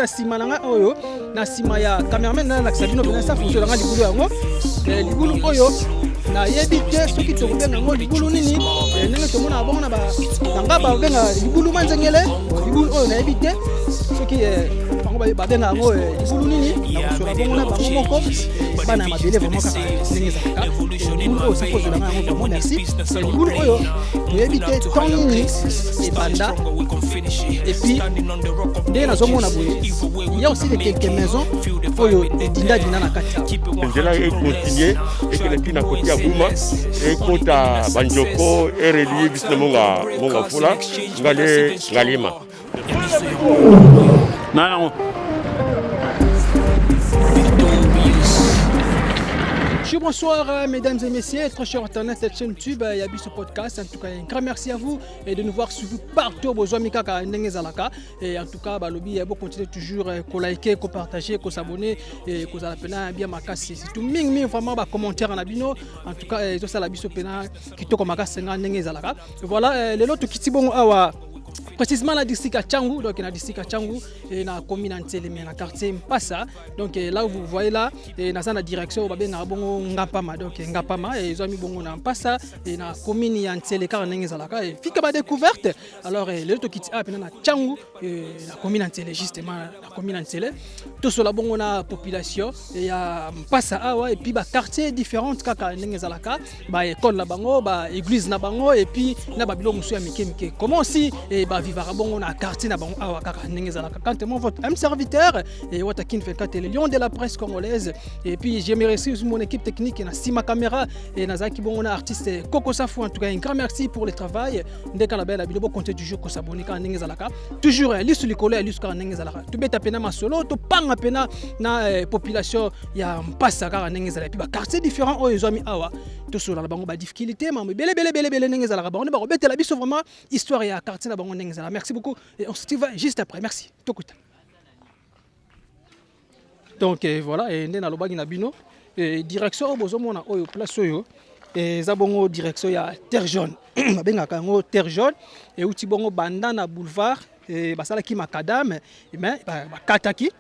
Simananga oyo na sima ya cameraman na la sabino bena sa fuso nga libulu yango libulu oyo na yebite soki to benga ngo libulu nini ndenge to mona bongo na ba nga ba benga libulu manzengele libulu oyo na yebite soki bango ba benga ngo libulu nini na fuso bongo na bango moko bana mabele vraiment kaka ndenge za ka libulu oyo sa fuso nga ngo vraiment merci libulu oyo to yebite ton nini et banda et puis ndenge na zomona boye il y a aussi quelques maisons oyo dinda dina na kati ndela e continuer et que les pina côté à Bouma et kota banjoko et relié bisna monga fula ngale ngalima non. Bonsoir mesdames et messieurs, très chers internet, cette chaîne YouTube, il y a ce podcast. En tout cas, un grand merci à vous et de nous voir suivis partout. Et en tout cas, il faut continuer toujours à liker, à partager, à s'abonner et à faire bien ma casse. C'est tout ming vraiment commentaire en abino. En tout cas, ça la biso pena qui to comme casse voilà, les autres qui sont bon précisément la district à Tchangou, donc la district à Tchangou et la commune Nteleme na quartier Mpassa. Donc là où vous voyez là et dans la direction ba ben na bongo Ngapama, donc Ngapama et ils ont mis bongo na Mpassa et na commune Nteleme car n'engezalaka et fika ba découverte. Alors les autres qui a na Tchangou et la commune Nteleme justement la commune Nteleme tout cela bongo na population et ya Mpassa awa et puis ba quartier différentes kaka n'engezalaka ba école na bango ba église na bango et puis na ba biloko musu ya mike comment aussi et bah vivre bon on a quartier na bon awa kaka n'engezala quand mon votre même serviteur et Watakin fait le lion de la presse congolaise et puis j'aimerais aussi mon équipe technique na Sima Caméra et Nazaki bon on a artiste Coco Safou en tout cas un grand merci pour le travail dès qu'on a belle vidéo compter toujours ko s'abonner quand n'engezala toujours liste le coller liste quand n'engezala tout beta pena ma solo to panga pena na population ya Mpassa kaka n'engezala puis bah quartier différent oh ils ont mis awa tout sur la bango ba difficulté mais belle n'engezala ba on ba beta la biso vraiment histoire ya quartier na bango. Merci beaucoup et on se retrouve juste après. Merci. Donc voilà, et na lobagi na bino et direction bozomona oyo place oyo et zabongo direction ya terre jaune. Babenga kango terre jaune et uti bongo banda na boulevard et basala ki makadam mais bakataki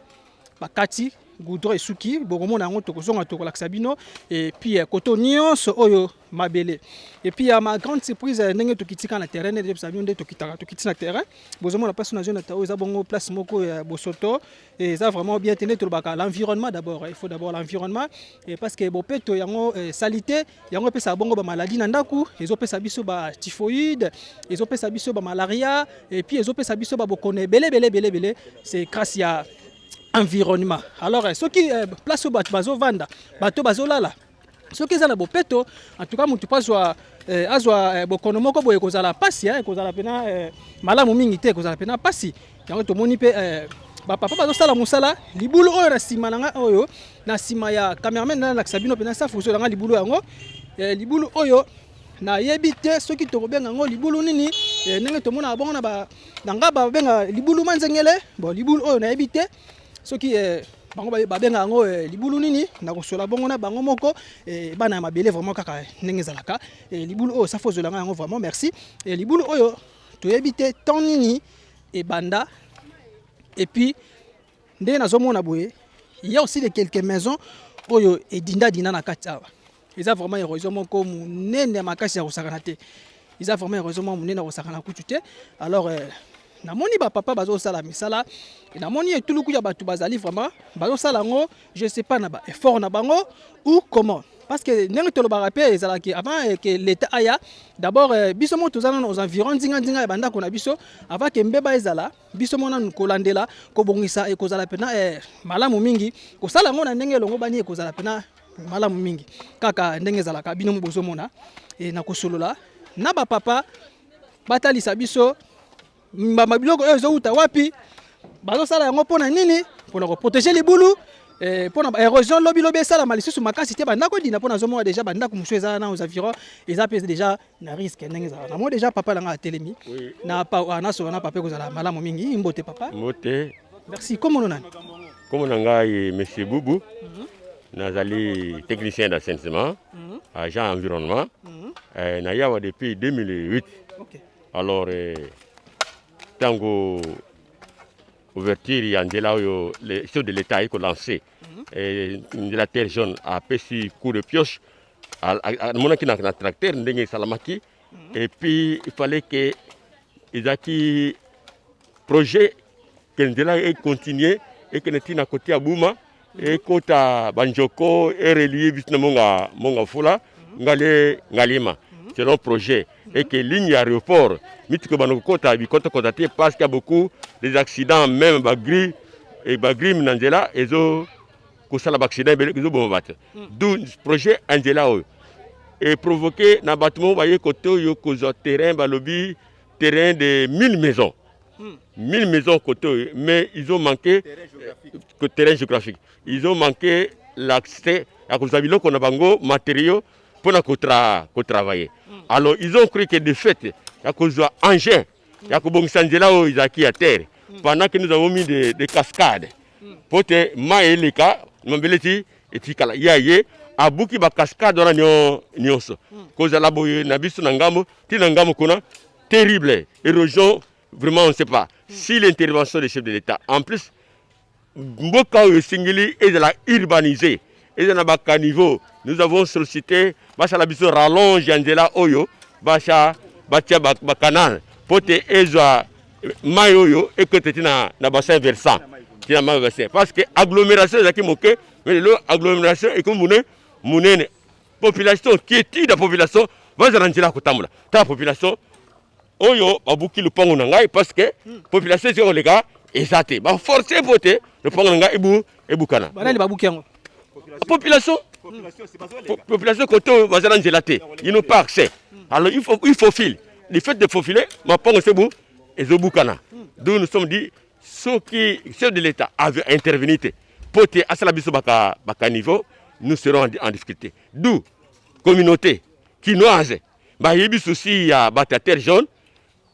bakati goudron esuki bongomona yango tokozonga tokolakisa bino et puis koto nyonso oyo mabele et puis ma grande surprise ndenge tokitika na terrain de sabio nde tokitaka tokiti na terrain bozomona place na zone tao eza bongo place moko ya bosoto et ça vraiment bien tenir tolobaka l'environnement d'abord il faut d'abord l'environnement et parce que bopeto yango salité yango pesa bongo ba maladie na ndaku ezopesa biso ba typhoïde ezopesa biso ba malaria et puis ezopesa biso ba bokone belé c'est grâce ya environnement. Alors ceux qui place au bateau vanda, bateau bazolala. Ceux qui ont bopeto, en tout cas mutu pas soit azwa bokono moko boye kozala pasi kozala pena malamu mingi te kozala pena pasi. Yango to moni pe ba papa bazosala musala libulu oyo na sima nanga oyo na sima ya cameraman na la sabino pena sa fuso nga libulu yango libulu oyo na yebite soki to benga ngo libulu nini ndenge to mona bongo na ba nga ba benga libulu manzengele bon libulu oyo na yebite soki bango ba benga ngo libulu nini na kosola bongo na bango moko bana mabele vraiment kaka ndenge zalaka libulu oyo sa fozola ngo vraiment merci et libulu oyo to yebite ton nini et banda et puis ndenge nazomona boye il y a aussi quelques maisons oyo edinda dina na kati awa eza vraiment érosion moko munene makasi ya kosakana te eza vraiment érosion moko munene ya kosakana kutu te alors namoni ba papa bazo sala misala na moni etuluku ya batu bazali vraiment bazo sala ngo je sais pas na ba effort na bango ou comment parce que ndenge to lo ba rappel ezalaki avant que l'état aya d'abord biso mo tozana aux environs ndinga banda ko na biso avant que mbeba ezala biso mona kolandela ko bongisa e kozala pena malamu mingi ko sala ngo na ndenge longo bani e kozala pena malamu mingi kaka ndenge ezalaka bino bozo mona e na kosolola na ba papa batalisa biso mbamba biloko ezo uta wapi bazo sala yango pona nini pona ko protéger les boulous pona érosion lobi sala malisusu makasi te banda ko dina pona zomo déjà banda ko musu ezana aux environs eza pèse déjà na risque ndenge za na mo déjà papa langa atelemi na pa na so na papa ko zala malamu mingi mbote papa mbote merci comment nani comme ngai monsieur Boubou nazali technicien d'assainissement agent environnement na yawa depuis 2008 alors tango ouverture ya nzela oyo le chef de l'État eko lancé nzela terre jaune apesi coup de pioche amonaki na tracteur ndenge esalamaki et puis il fallait que ezalaki projet que nzela econtinue ekende ntina kote ya Buma ekota banjoko erelie biso na monga fula ngale ngalima selon projet et que ligne aéroport mitiko banokota bikota kotate parce qu'il y a beaucoup des accidents même bagri et bagri nzela ezo kosala accident bele ezo bombat d'où projet nzela oyo et provoqué na bâtiment baye côté oyo kozo terrain balobi terrain de 1000 maisons 1000 maisons côté mais ils ont manqué terrain géographique ils ont manqué l'accès à kozabilo kona bango matériaux pour travailler. Alors ils ont cru que de fait il y a cause engin il y a kobongisa nzela oyo izaki à terre pendant que nous avons mis des cascades pour te maeleka mambeleti etikala yaye abuki ba cascade wana nyonso cause la boye na biso na ngambo tina ngambo kuna terrible érosion vraiment on ne sait pas si l'intervention des chefs de l'État en plus mboka oyo singili ezala urbanisé ezana ba caniveau nous avons sollicité basha la biso rallonge nzela oyo basha batia ba canal pote ezwa mai oyo ekoteti na bassin versant tina mai versant parce que agglomération ezaki moke mais le agglomération ekomune munene population qui est la population bazana nzela kotamula ta population oyo babuki lupango na ngai parce que population c'est les gars exacté ba forcer voter lupango na ngai ebukana banani babuki yango population koto bazana nzela te ils n'ont pas accès alors il faut fil le fait de faufiler ma pango c'est bon ezobukana d'où nous sommes dit ceux qui chef de l'État avait intervenu pour te asala biso baka niveau nous serons en difficulté d'où communauté kinoise ba yebi souci ya batater jaune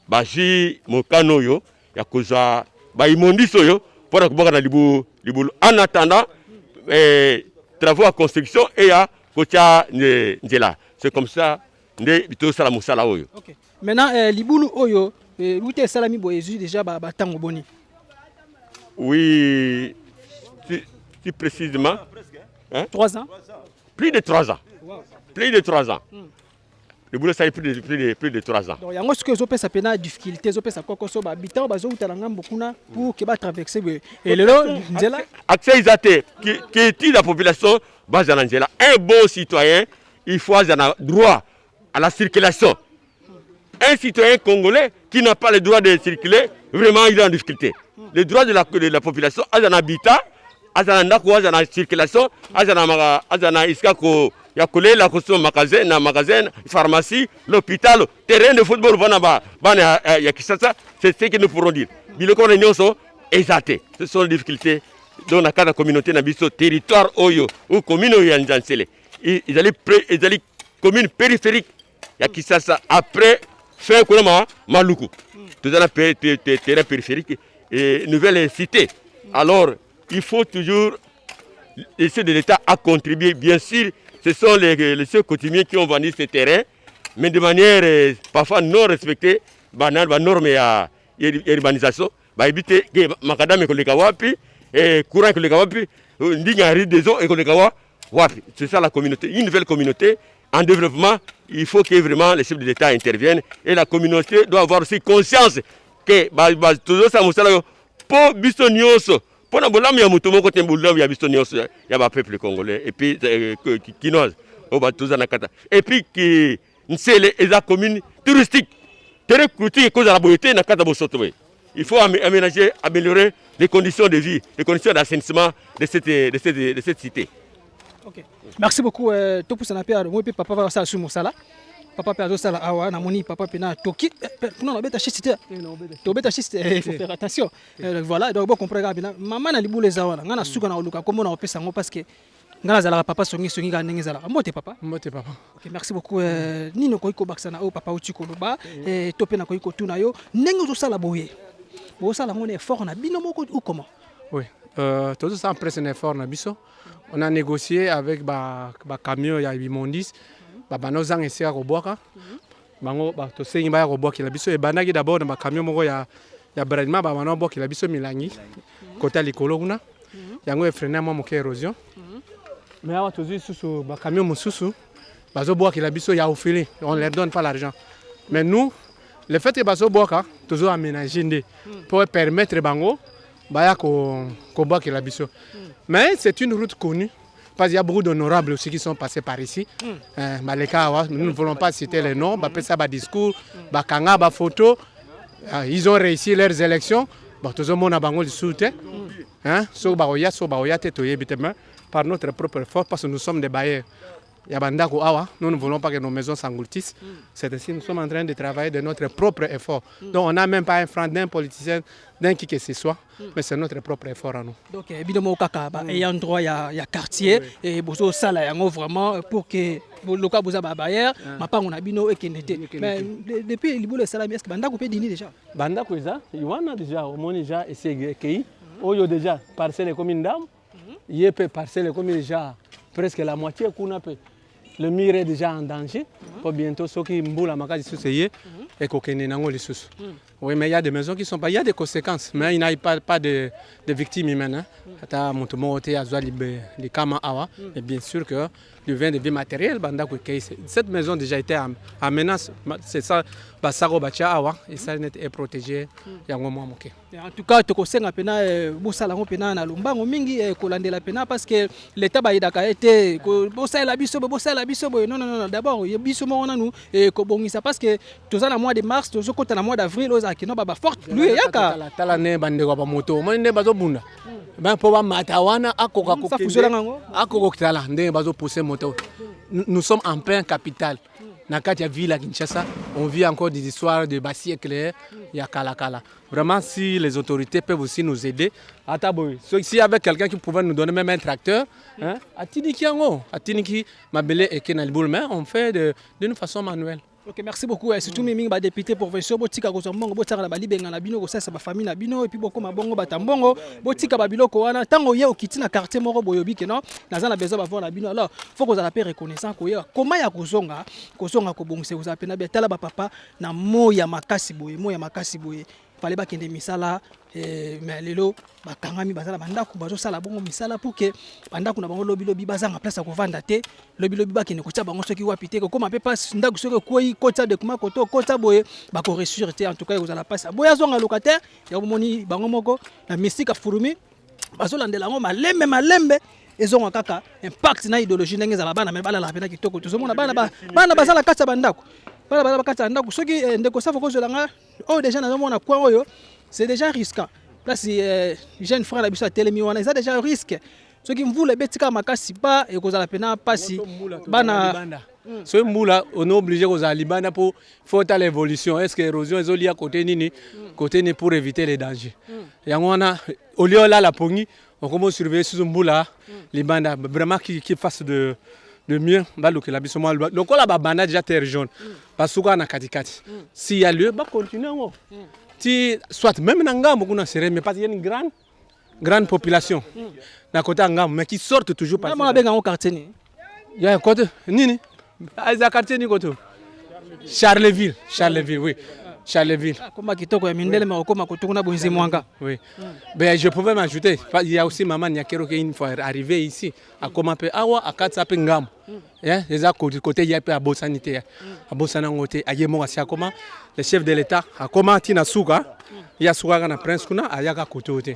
ba ji mokano yo ya koza ba imondiso yo pour koboka na libulu en attendant travaux à construction et à kocha nzela c'est comme ça nde bito sala musala oyo. OK maintenant libulu oyo bute salami boye déjà ba tango boni. Oui si précisément 3 ans plus de 3 ans. Wow. Plus de 3 ans. Le boulot ça est plus de 3 ans. Donc yango ce que zo pesa pena difficulté zo pesa kokoso ba habitant bazo utalanga mbokuna pour que ba traverser et lelo nzela accès isaté qui est la population bazana nzela un bon citoyen il faut avoir droit à la circulation. Un citoyen congolais qui n'a pas le droit de circuler vraiment il est en difficulté. Le droit de la population à un habitat azana ndako azana circulation azana iskako ya kolela koso magasin pharmacie l'hôpital terrain de football bana ya Kisasa c'est ce que nous pourrons dire biloko na nyonso exacté ce sont les difficultés dans la communauté na biso territoire oyo ou commune ya Nzansele ils allaient commune périphérique ya Kisasa après fin kolama Maluku tout ça terrain périphérique et nouvelle cité alors il faut toujours essayer de l'État à contribuer. Bien sûr, ce sont les seuls coutumiers qui ont vendu ce terrain, mais de manière parfois non respectée, par les normes et l'urbanisation. Éviter que Makadam et Kolekawapi, et courant Kolekawapi, Ndignari des eaux et Kolekawapi. C'est ça la communauté. Une nouvelle communauté en développement, il faut que vraiment les chefs de l'État interviennent et la communauté doit avoir aussi conscience que tout ça, pour Bissonioso. Pour la bonne ya mutumo ko tembulam ya biso nyonso ya ba peuple congolais et puis kinoise au batuza nakata et puis qui Nsele est la commune touristique terre clôture cause la beauté nakata bosoto. Il faut aménager améliorer les conditions de vie les conditions d'assainissement de cette cité. OK merci beaucoup to pour ça na père moi papa va ça sur mosala papa pe azosala awa na moni papa pe na toki kuna na beta chiste to beta chiste il faut faire attention voilà donc bon comprendre bien maman na libule za wana ngana suka na oluka komo na opesa ngo parce que ngana zala papa songi ga ndenge zala mbote papa OK merci beaucoup nino ko bakisana o papa uti ko loba to pe na ko tuna yo ndenge uzosala boye bo sala ngone effort na bino moko ou comment. Oui tout ça presse un effort na biso on a négocié avec ba camion ya Bimondis banozang esika kobwaka bango to sengi ba kobwaki la biso e banaki d'abord na camion moko ya ya bradement ba bana boki la biso milangi côté likolo kuna yango freiner moi moke érosion mais awa tozu susu ba camion mususu bazo boki la biso ya ofili on leur donne pas l'argent mais nous le fait que bazo boka tozo aménager pour permettre bango baya ko boki la biso mais c'est une route connue parce qu'il y a beaucoup d'honorables aussi qui sont passés par ici. Nous ne voulons pas citer les noms, ça va discours, kanga, photo. Ils ont réussi leurs élections. Tout le monde a bango du soutien. Par notre propre force, parce que nous sommes des bailleurs. Nous ne voulons pas que nos maisons s'engloutissent. C'est ainsi nous sommes en train de travailler de notre propre effort. Donc on n'a même pas un franc d'un politicien, d'un qui que ce soit, mais c'est notre propre effort à nous. Donc évidemment, il y a un endroit, il y a quartier, et vous avez vraiment pour que le cas vous a bailleur, ma part on a bino et qui n'était. Mais depuis le bout de salami, est-ce que Banda peut dîner déjà? Banda Kouza, il y a déjà au moins déjà essayé qu'il y a déjà parcelle comme une dame, il y a parcelle comme déjà presque la moitié qu'on a. Le mur est déjà en danger. Pour bientôt, ceux qui mboulent à Makadi Sousseye et Kokenenango les sous. Oui, mais il y a des maisons qui sont pas. Il y a des conséquences, mais il n'y a pas de victimes humaines. Et bien sûr que le vin de vie matériel, cette maison a déjà été en menace. C'est ça, et ça est protégé. En tout cas, tu conseilles à peine Boussalango pena na Lumbango mingi kolande la pena parce que l'État ba idaka été Bossa la biso non d'abord biso mo na nous et ko bongisa parce que tous na mois de mars tous ko na mois d'avril aux akino baba forte lui yaka tala ne bande ko ba moto mo ne bazo bunda ben po ba matawana akoka ko akoka tala nde bazo pousser moto. Nous sommes en plein capital. Dans la ville à Kinshasa, on vit encore des histoires de bâtis éclairés, il y a Kala. Vraiment, si les autorités peuvent aussi nous aider, s'il y avait quelqu'un qui pouvait nous donner même un tracteur, on fait d'une façon manuelle. Ok, merci beaucoup. Surtout mes députés professeurs, botika kozambongo, botika la balibenga na bino, ça ba famille na bino et puis beaucoup mabongo batambongo, botika babiloko wana tango ye okiti na quartier moko boyobi ke non, naza na besoin ba voir na bino. Alors, faut que vous la paix reconnaissant ko ya comment ya kozonga ko bongse vous appena bien tala ba papa na moya makasi boye. Fallait pas qu'il y ait misala mais lelo bakangami bazala bandako bazo sala bongo misala pour que bandako na bango lobi bazanga place ko vanda te lobi ba kene ko tia bango soki wapi te ko ma pe pas ndako soki ko yi kota de kuma koto kota boye ba ko ressuré te en tout cas vous allez passer boya zonga locataire ya moni bango moko na mystique furumi bazo landela ngo malembe ezonga kaka impact na idéologie ndenge za bana mais bala la pena kitoko to zomona bana bazala kata bandako bala bakata ndako soki ndeko safa ko zolanga oh déjà na mona quoi oyo c'est déjà risquant. Là, si jeune frère la biso a télémi wana, c'est déjà un risque. Ce qui me voulait betika makasi pas et que ça la peine pas si bana. Ce moula, on est obligé aux Alibana pour faire l'évolution. Est-ce que l'érosion est liée à côté ni pour éviter les dangers. Et on a au lieu là la pongi, on commence à surveiller ce moula, les bandes vraiment qui fassent de mieux. Balo que la biso moi. Donc là ba bana déjà terre jaune. Parce que on a katikati. S'il y a lieu, bah continuer. Soit même dans Ngambo, mais parce qu'il y a une grande population dans côté Ngambo, mais qui sortent toujours par quartier. Il y a un côté, Nini, il y a un quartier Nikoto. Charleville, oui. Charleville. Oui. Ben, je pouvais m'ajouter. Il y a aussi Maman Nyakero qui une fois arrivé ici, à Komape, Awa, à Katsape Ngam. Les à côté, il y a un peu sanitaire. À Bossanangote, à Yemo, à Siakoma, le chef de l'État, à Koma Tina Souga, il y a Souga na Prince Kuna, à Yaga Kotote.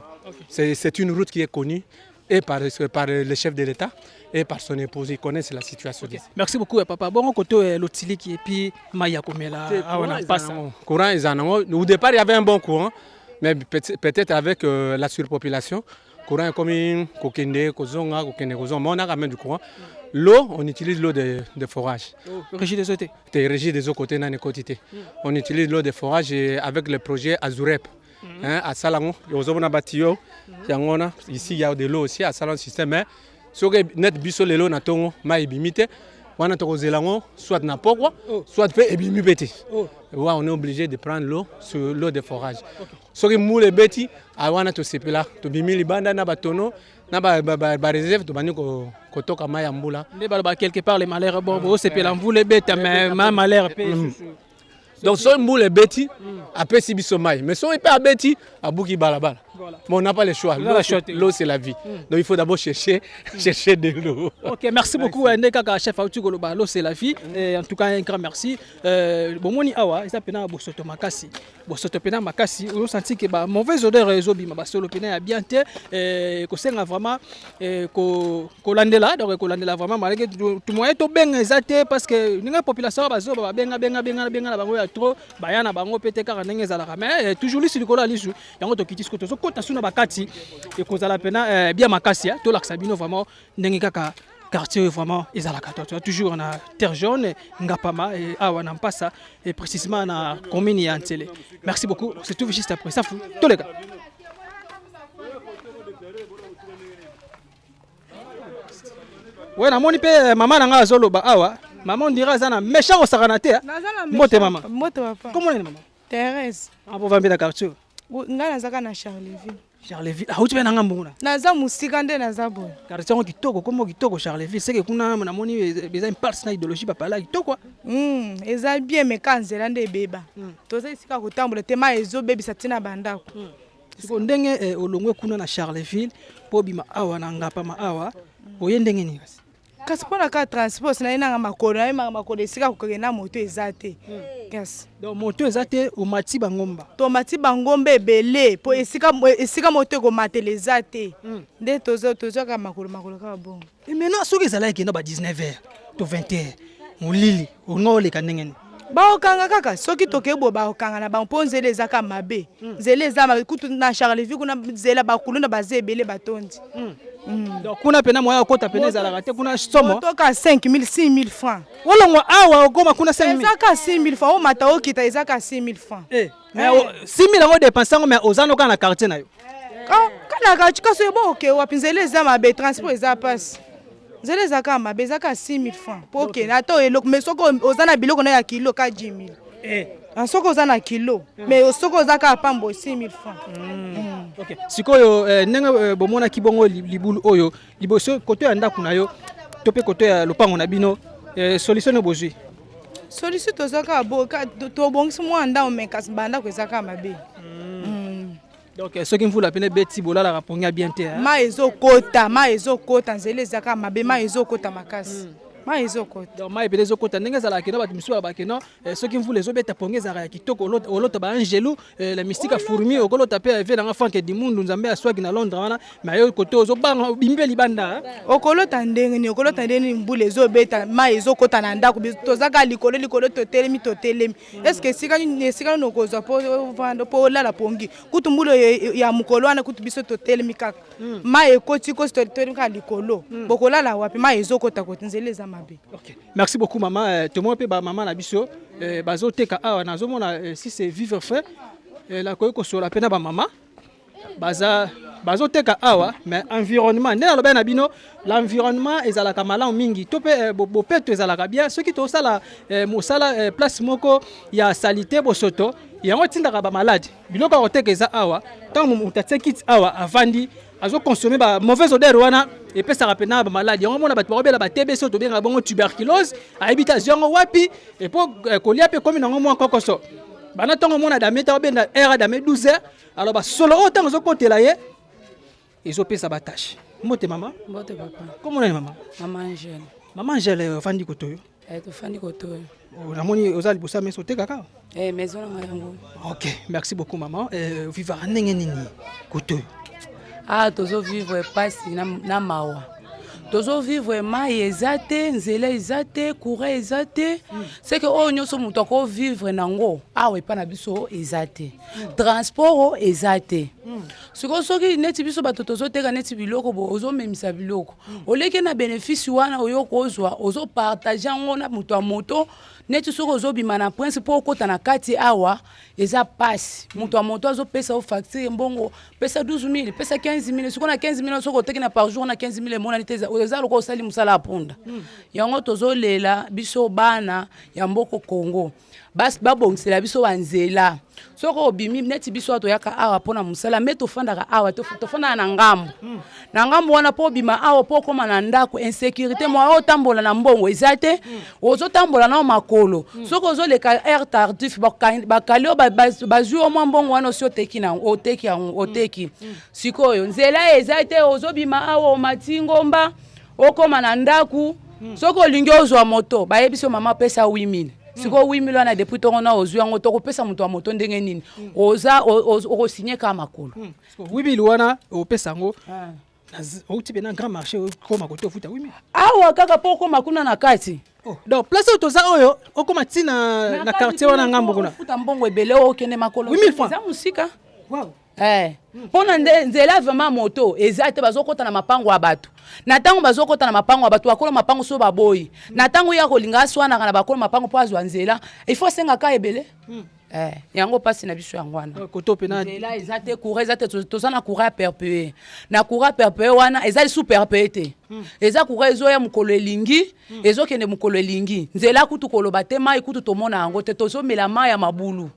C'est une route qui est connue et par le chef de l'État et par son épouse. Ils connaissent la situation. Okay. Merci beaucoup, papa. Bon, côté l'Otili et puis Maya Komela. Courant, au départ, il y avait un bon courant, mais peut-être avec la surpopulation. Courant est comme une Kokende, Kozonga, Kokende, Kozonga. Mais on a quand même du courant. L'eau, on utilise l'eau de forage. Régie des eaux côtés. Régie des eaux côtés, on utilise l'eau de forage avec le projet Azurep. À Salango, il y a un bâtiment. Ici, il y a de l'eau aussi à Salango système. Si on net biso lelo na tongo ma ebimite wana to zelango soit na pokwa soit fait ebimibete. On est obligé de prendre l'eau sur l'eau de forage. Si on moule beti wana to sepela to bimili banda na batono na ba réserve to bani ko toka maya mbula. Ne ba quelque part les malheurs bon sepela mvule beta mais ma malheur Donc so mbula beti apesi biso mai. Mais so pas beti abuki balabala. Voilà. Mais on n'a pas le choix. L'eau c'est la vie. Donc il faut d'abord chercher de l'eau. Ok, merci beaucoup Ndeka chef Autu Goloba, l'eau c'est la vie. Et en tout cas un grand merci. Bon moni awa, ça pena bosoto makasi. Bosoto pena makasi, on senti que ba mauvaise odeur ezobima ba solo pena ya bien te ko senga vraiment ko landela donc ko landela vraiment malgré tout moyen to benga ezate parce que ninga population ba zo ba benga na bango ya trop bayana bango pete kaka ndenge ezalaka mais toujours lisu likolo lisu yango to kitisi ko to kota suna bakati et kozala pena bien makasi ya to laksa bino vraiment ndenge kaka quartier vraiment ezalaka toujours na terre jaune ngapama et awa na mpasa et précisément na commune ya Ntele. Merci beaucoup, c'est tout juste après ça tous les gars. Ouais na moni pe maman na nga zoloba awa maman dira zana méchant au saranate mote maman mote papa comment est maman Thérèse on va vendre quartier nga nazaka na Charleville. Charleville ah uti bena ngambo na naza musika nde naza boy quartier ngo kitoko komo kitoko Charleville c'est que kuna na moni beza une part na idéologie papa la kitoko eza bien mais kanzela nde beba toza isika kotambola tema ezo bebisa tina bandako siko ndenge olongwe kuna na Charleville po bima awa na ngapama awa oye ndenge ni kasi mpona ka transport na inanga makolo esika kokende moto eza te yes donc moto eza te omati bangomba tomati bangomba ebele po esika moto ekomatela eza te nde tozwaka makolo kaka bongo et maintenant soki ezala ekenda ba 19h to 20h molili onga oleka ndenge ni baokanga kaka soki tokebo baokanga na bango mpo nzela ezaka mabe nzela eza mabe kutu na Charleville kuna nzela bakuluna baza ebele batondi donc kuna pena moya okota pena ezalaka te kuna somo toka 5000 6000 francs olongwa awa okoma kuna 5000 ezaka 6000 francs omata okita ezaka 6000 francs mais 6000 yango dépense yango mais ozana oka na quartier na yo kana quartier kaso ebo oke wapi nzela eza mabe transport eza passe nzela ezaka mabe ezaka 6000 francs po oke na to eloko mais soko ozana biloko na ya kilo ka 10000 soko ozana kilo mais soko ozaka pambo 6000 francs. Ok, sikoyo ndenge bomona kibongo libulu oyo liboso koto ya ndako na yo tope koto ya lopango na bino solution no bozwi solution tozaka to bongisi mwa ndao mekasi banda ko ezaka mabe donc soki mvula pene beti bolala raponga bien te ma ezokota nzela ezaka mabe ma ezokota makasi ma ezokota donc ma epele ezokota ndenge ezalaka kino bato misusu bakeno soki mvula ezobeta ponga ezalaka ya kitoko olota ba angelu la mystique fourmi okolota pe ve nanga fanke di mundu nzambe aswaki na Londres wana mais yo kote ozobanga bimbe libanda okolota ndenge mbula ezobeta ma ezokota na ndako tozaka likolo totelemi est-ce que esika nokozwa po olala pongi kutu mbula ya mukolo wana kutu biso totelemi kaka ma ekoti kosi totelemi kaka likolo bokolala wapi ma ezokota kote nzela eza mabe. Ok, merci beaucoup maman. Tout le monde peut maman na biso bazoteka awa nazomona si c'est vivre fait la koyoko sur la pena ba maman bazoteka awa mais environnement ndena loba na bino l'environnement ezalaka malamu mingi to pe bopeto ezalaka bien soki to sala mosala place moko ya salité bosoto yango tindaka ba malade biloko oteka eza awa tant mutatie kit awa avandi azo consommer ba mauvaise odeur wana et puis ça rappelle ba maladie on mona ba tobela ba TBC to benga bongo tuberculose habitation wapi et pour kolia pe comme nango mo kokoso bana tongo mona dameta obenda era dame 12h alors ba solo autant zo kotela ye ezo pesa ba tâche mote mama mote papa comment est maman maman Angèle fandi kotoyo to fandi kotoyo na moni ozali bosa mais sote kaka maison na yango. OK, merci beaucoup maman vivre ndenge nini kotoyo tozo vivre pasi na mawa tozo vivre mai eza te nzela eza te courant eza te c'est que oyo nyonso moto ako vivre nango awa epa na biso eza te transport eza te sikoyo soki neti biso bato tozoteka neti biloko bo ozomemisa biloko oleki na bénéfice wana oyo kozwa ozopartage yango na moto ya moto neti soki ozobima na prince mpo okota na kati awa eza pasi moto ya moto azopesa o facture mbongo pesa 12000 pesa 15000 sikoyo na 15000 soki oteki na par jour na 15000 emonani te eza loko osali mosala ya punda yango tozolela biso bana ya mboko Congo basi babongisela biso banzela soki obimi neti biso toyaka awa mpona mosala me tofandaka awa tofandaka na ngambo wana mpo obima awa mpo okóma na ndako insécurité moya otambola na mbongo eza te ozotambola nao makolo soki ozoleka air tardif bakali oyo bazwi omwa mbongo wana osi oteki sikoyo nzela eza te ozobima awa omati ngomba okóma na ndako soki olingi ozwa moto bayebiso mama apesa 8000 siko 8000 wana depuis tongo na ozwi yango tokopesa moto wa moto ndenge nini okosinye kaka makolo 8000 wana opesa yango outi pe na grand marché okóma kote ofuta 8000 awa kaka mpo okóma kuna na kati donc place oyo toza oyo okóma ntina na quartier wana ngambo kuna ofuta mbongo ebele okende makolo 8000 francs eza mosika mpona nzela vraiment moto eza te bazokota na mapango ya bato na ntango bazokota na mapango ya bato bakolo mapango so baboyi na ntango ya kolinga aswanaka na bakolo mapango mpo azwa nzela ifo asengaka ebele yango mpasi na biso yango wana nzela eza te courant eza te toza na courant ya perpue na courant ya perpue wana eza lisu perpue te eza courant ezoya mokolo elingi ezokende mokolo elingi nzela kutu koloba te mai kutu tomona yango te tozomela mai ya mabulu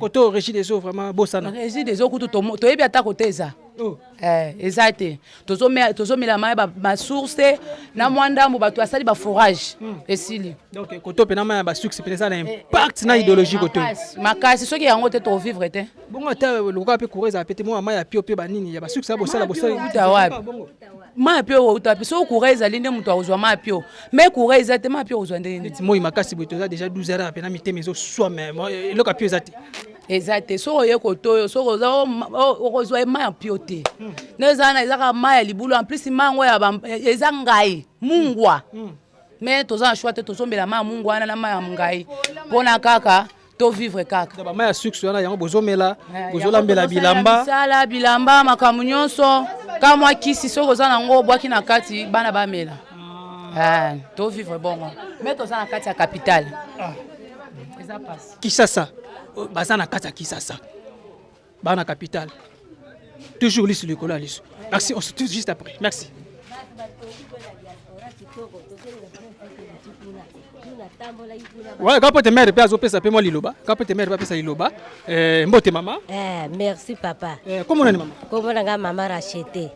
côté Régie des eaux vraiment bosana Régie des eaux kutu toyebi ata kote eza eza te tozomela mai basource na mwa ndambo bato asali baforage esili donc kote mpe na mai ya basuccès mpe eza na impact na idéologie kote makasi soki yango te tovivre te bongo ata lokola mpe courant ezala pe te mwa mai ya pio mpe banini ya basuccès ya bosala uta wapi mai ya pio outa mpe soki courant ezali nde moto akozwa mai ya pio mais courant eza te mai ya pio ozwa ndenge nini moi makasi boye toza déjà 12 heures apena mitema ezoswame eloko ya pio eza te eza te soki oye kotoyo soki okozwa mai ya pio te nde eza wana ezaka mai ya libulu en plus mai yango eza ngai mungwa mais toza na choix te tozombela mai ya mungwa wana na mai ya ngai mpona kaka tovivre kaka bamai ya succès wana yango bozomela bozolambela bilamba misala bilamba makambo nyonso ka mwa kisi soki oza nango obwaki na kati bana bamela tovivre bongo mais toza na kati ya capitale eza pasi Kinshasa baza na kati ya Kinshasa bana capitale toujours lisu likolo ya lisu merci on se retrouve juste après merci ouais quand peut mère pe azopesa pe moi liloba quand peut mère pe pesa liloba mbote mama merci papa comment on est maman comment nga mama racheté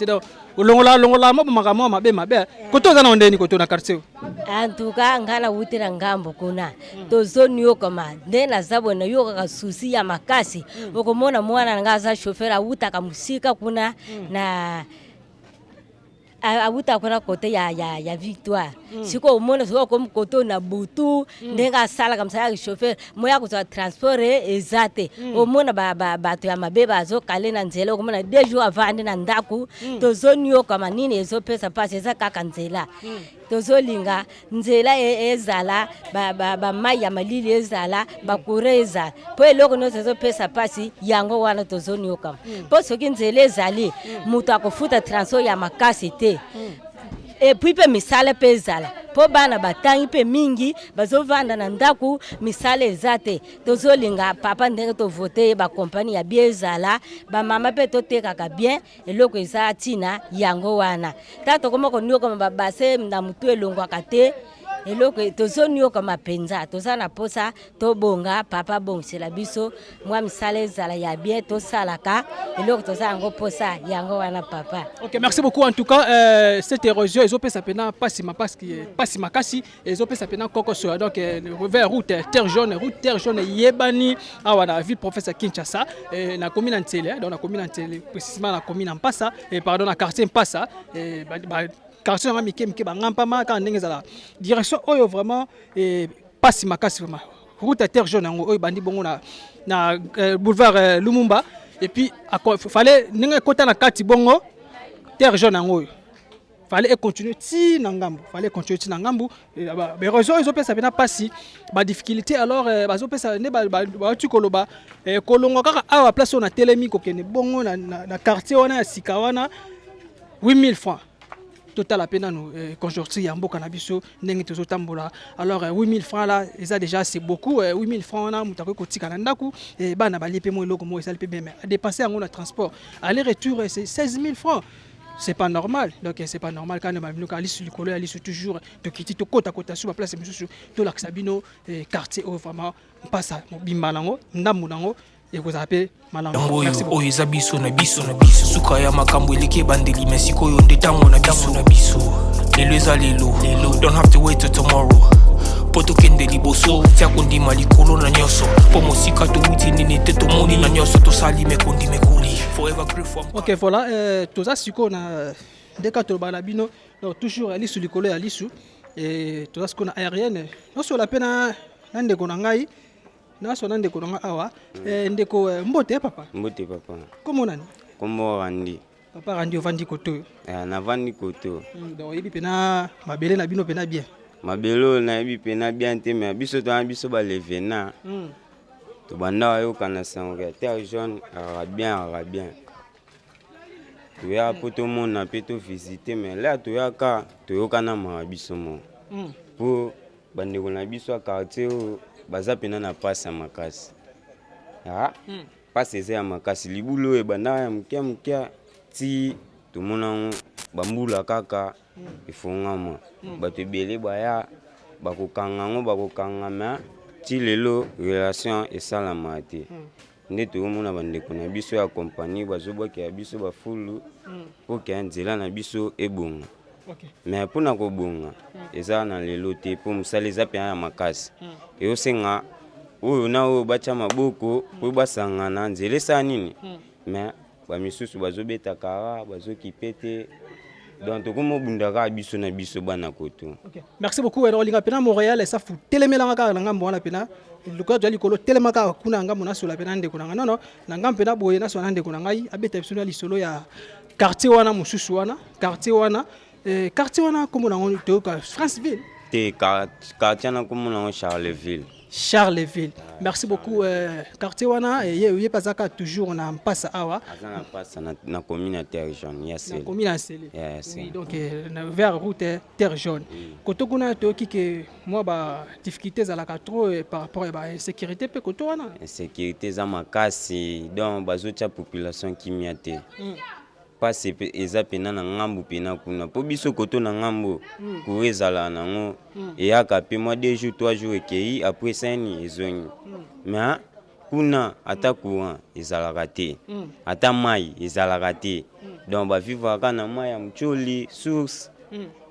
donc longola mo makamo mabe koto za na ondeni koto na quartier en tout cas ngana wutira ngambo kuna tozoni yo kama ndena zabo na yo ka susi ya makasi ukomona mwana ngaza chauffeur awutaka musika kuna na awuta kuna kote ya victoire siko umona siko comme koto na butu ndenga sala kama sa chauffeur moya ko transport ezate umona bato ya mabeba azo kale na nzela ukomona 2 jours avant na ndaku tozoni yo kama nini ezo pesa passe eza kaka nzela tozolinga nzela ezala ba mai ya malili ezala bakureza po eloko nozo ezo pesa passe yango wana tozoni yo kama po soki nzela ezali mutu akofuta transport ya makasi te et puis pe misala pe ezala po bana batangi pe mingi bazovanda na ndaku misala ezate tozolinga papa ndenge to voter ba compagnie ya bien ezala ba mama pe to tekaka bien eloko eza tina yango wana tato komoko nyo kama base na mutu elongwaka te eloko tozonio kama penza tozana posa tobonga papa bongsela biso mwa misala ezala ya bien tosalaka eloko tozango posa yango wana papa. OK, merci beaucoup en tout cas cette érosion ezopesa pena pasima parce que pasima kasi ezopesa pena kokoso donc vers route terre jaune yebani awa na ville professeur Kinshasa na commune Ntele donc na commune Ntele précisément na commune Mpasa pardon na quartier Mpasa quartier na mike bangampama ka ndenge zala direction oyo vraiment pasi makasi vraiment route terre jaune yango oyo bandi bongo na boulevard Lumumba et puis fallait ndenge kota na kati bongo terre jaune yango oyo fallait continuer ti na ngambu réseau ils ont pesa bena pasi ba difficulté alors bazo pesa ne ba tu koloba kolongo kaka awa place on a telemi ko kene bongo na quartier wana ya sikawana 8000 francs total à peine nous conjoncture ya mboka na biso ndenge tozotambola alors 8000 francs là ça déjà c'est beaucoup 8000 francs na mutako kotika na ndaku bana balipe mo eloko mo esali pe bien mais dépenser en transport aller retour c'est 16000 francs c'est pas normal. Donc c'est pas normal quand on a alisu likolo alisu toujours to kiti to kota kota sur place mususu to la sabino quartier au vraiment passa mobimba nango ndambu nango et vous appelez malango. Merci beaucoup. Oyo zabiso na biso suka ya makambo eleke bandeli mesiko yo ndetango na biso lelo eza lelo don't have to wait till tomorrow poto kende liboso tia kondima likolo na nyoso po mosika to wuti nini te to moni na nyoso to sali mekondi mekuli forever grateful. OK, voilà, tout ça siko na deka to balabino donc toujours ali sur likolo ya lisu et tout ça siko na aérienne no so la pena ndeko na ngai na so ndeko na nga awa ndeko mbote papa comment nani Kombo Randi. Papa Randi ovandi koto Na vandi koto. donc yebi pena mabele na bino pena bien. Mabelo na yebi pena bien te mais biso to biso ba levena. To banda yo kana sango terre jaune arabien. Tu ya poto mon na peto visiter mais là to ya ka to yo kana ma biso mo. Pour bande ko na biso quartier baza pena na pasa makasi. Pasa ya makasi libulo e banda ya mkia ti to mona bambula kaka ifongama bato bele baya bakokangama ti lelo relation esalama te nde toomona bandeko na biso ya kompani bazobwaki ya biso bafulu po ke nzela na biso ebonga. Mais mpona kobonga eza na lelo te po mosala eza mpe ya makasi eosenga oyo na oyo batya maboko po basangana nzela esala nini mais bamisusu bazobeta kara bazokipe te donc tokomobundaka biso na biso bana koto. Merci beaucoup. Alors linga pena Montréal ça fout telemelanga ka na ngambo wana pena luka jali kolo telemaka kuna ngambo na sola pena ndeko na non na ngambo pena boye na sola ndeko na ngai abeta biso na lisolo ya quartier wana mususu wana quartier wana comme na ngoni to Franceville te quartier na comme na Charleville. Merci beaucoup. Quartier wana ye pasaka toujours na mpasa awa. Na pasa na commune terre jaune na commune Sele. Oui, donc vers route terre jaune. Koto kuna to ki moi ba difficulté za la trop par rapport à la sécurité pe koto wana. Sécurité za makasi donc bazotia population kimiate. Pas eza pena na ngambu pena kuna po biso koto na ngambu kuezala nango eyaka pe moi 2 jours 3 jours ekei après sani ezongi mais kuna ata courant ezalaka te ata mai ezalaka te donc ba vivaka na mai ya mcholi source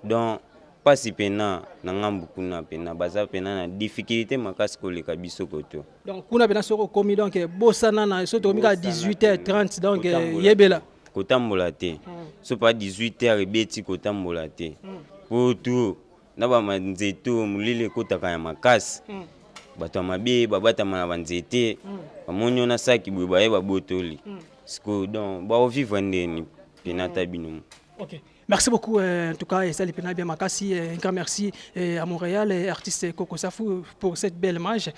donc pas pena na ngambu kuna pena baza pena na difficulté makasi koleka biso koto donc kuna pena soko komi donc bosana na soto komika 18h30 donc yebela kotambola te so pas 18h ebeti kotambola te po tout na ba manzeto mulile kotaka ya makasi bato mabe babatama na banzete bamonyo na saki boye baye babotoli siko donc ba vivre ndeni penata bino. OK, merci beaucoup en tout cas et ça les pena bien makasi un grand merci à Montréal et artiste Coco Safou pour cette belle image.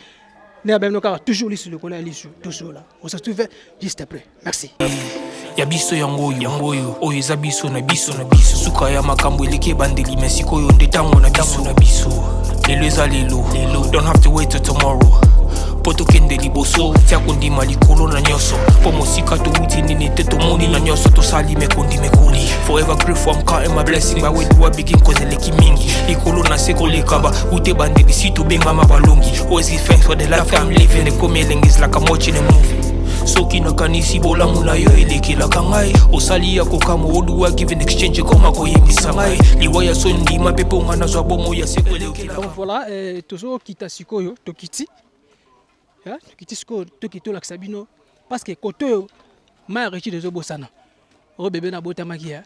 Ne abemno ka toujours lisu le kola lisu toujours là on se retrouve juste après. Merci. Ya biso yango oyo eza biso na biso suka ya makambo eleke bandeli mesiko yo ndetango na biso lelo eza lelo don't have to wait till tomorrow poto kende liboso tia kondima likolo na nyoso po mosika to wuti nini te to moni na nyoso to sali mekondi mekuli forever grateful I'm counting my blessing by when you are begin cause eleki mingi likolo na seko lekaba ute bandeli si to benga mabalongi always give thanks for the life I'm living the coming is like I'm watching a movie soki nakanisi bolamu na yo elekelaka ngai osali ya kokamo oduwa given exchange koma koyebisa ngai liwa ya so ndima mpe mpo nga nazwa bomo ya seko elekelaka. Donc voilà tozokita sikoyo tokiti sikoyo tokitolakisa bino parce que koto oyo mai ya richi ezobosana oyo bebe na botamaki ya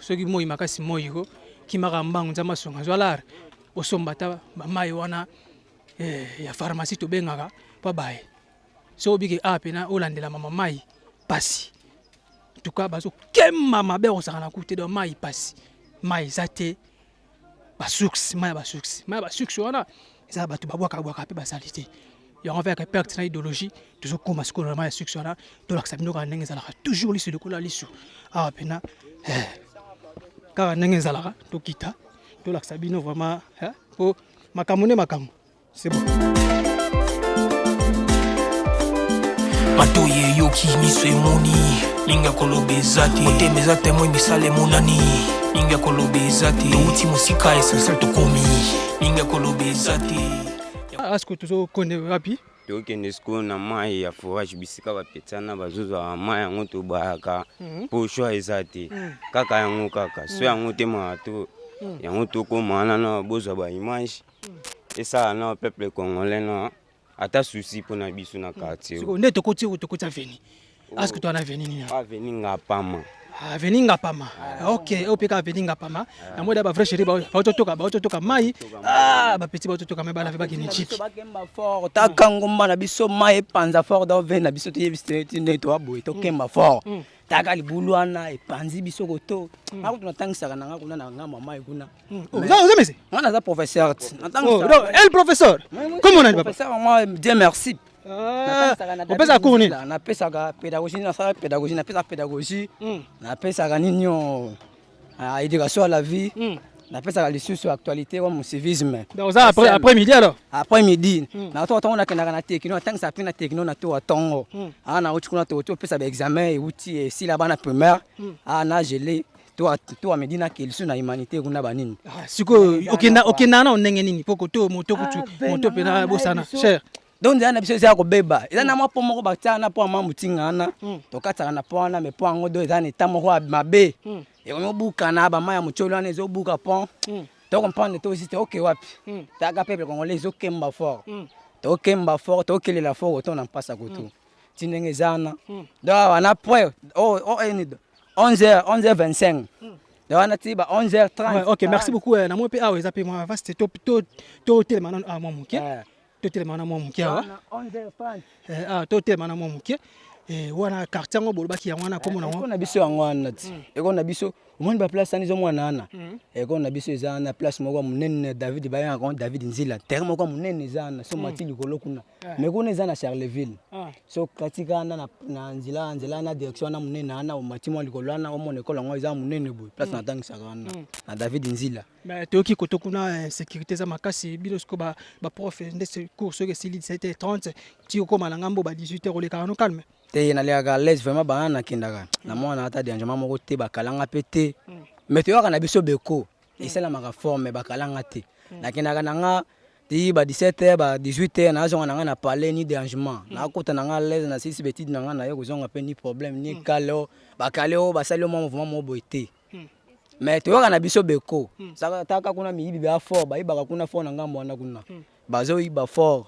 soki moi makasi moi ko kimaka mbangu nzambe asonga zwalare osomba ta bamai wana ya pharmacie tobengaka pa baye so biki apena olandela mama mai pasi tuka bazo kema mabe osakana kute do mai pasi mai zate basuks mai wana eza batu babwaka pe basalite ya on fait que perte na idéologie toujours comme ce qu'on mai suks wana to la sabino ka ndenge zalaka toujours lisu de kola lisu apena ka ndenge zalaka to kita to la sabino vraiment pour makamone makamo c'est bon. matoye yoki miso emoni linga koloba eza te motema eza te moi misala emonani linga koloba eza te touti mosika essentiel tokomi linga koloba eza te. Asko tozokende wapi? tokende sikoyo na mai ya forage bisika bapetiana bazozwaka mai yango tobayaka mpo shwa eza te kaka yango kaka so yango te maato yango tokomana na bozwa baimage esala na peuple congolais na ata susi mpona biso na quartier nde tokoti aveni asko to ana aveni nini aveni ngapama aveni ngapama ok opeka aveni ngapama na moda ba vrai chéri baototoka mai bapeti baototoka mai balave bakini chiki bakemba fort taka ngomba na biso mai epanza fort da oveni na biso toyebisi nde toaboye tokemba fort taka libulu wana epanzi biso koto ako tunatangisaka nanga kuna na nga mama kuna oza mese nga naza professeur el professeur comment on a professeur moi Dieu merci opesa cours nini napesaka pédagogie nasala pédagogie napesa pédagogie napesaka nini éducation à la vie napesaka lisusu actualité wa mu civisme oza après midi alors après midi na to tongo nakendaka na tekino atangisa pe na tekino na to tongo ana uti kuna to pesa ba examen uti si la bana primaire ana gelé to amedina kelisu na humanité kuna banini siko okenda na ndenge nini poko to moto pena bosana cher donc nzela na biso eza kobeba eza na mwa po moko batia na po ama mutinga wana tokataka na po wana me po yango do eza na eta moko mabe ekomi obukana bama ya motyoli wana ezobuka pont tokomprendre tosite oke wapi taka peuple congolais ezokemba fort tokemba fort tokelela fort oto na mpasa koto ti ndenge eza wana donc wana après 11h25 wana ti ba 11h30 ok merci beaucoup na moi pe awa eza pe moi vaste to telema na mwa moke totelema na mwa moke awa 11h30 totelema na mwa moke wana quartier ngo bolobaki yango wana komona ngo na biso yango wana ti eko na biso omoni ba place ani zo mwana ana eko na biso eza na place moko munene David bayanga ko David Nzila terre moko munene eza na so mati likolo kuna me kuna eza na Charleville so katika na Nzila na direction na munene ana o mati mo likolo ana o mona ekolo ngo eza munene boy place na tangisa kana na David Nzila mais toki koto kuna sécurité za makasi bilosko ba prof ndese cours so que si 17h30 ti ko malanga mbo ba 18h ole kana calme te naliaka l'aise vraiment bana nakendaka na mwana ata dérangement moko te bakalanga pe te mais toyoka na biso beko esalamaka forme bakalanga te nakendaka nanga ti ba 17h ba 18h nazonga nanga na parler ni dérangement nakota nanga l'aise na sisi betide nanga na yo kozonga pe ni problème ni kalo bakaleo basali mo mouvement mo boité mais toyoka na biso beko saka taka kuna miyibi ba fort bayibaka kuna fort nanga mwana kuna bazoyiba fort.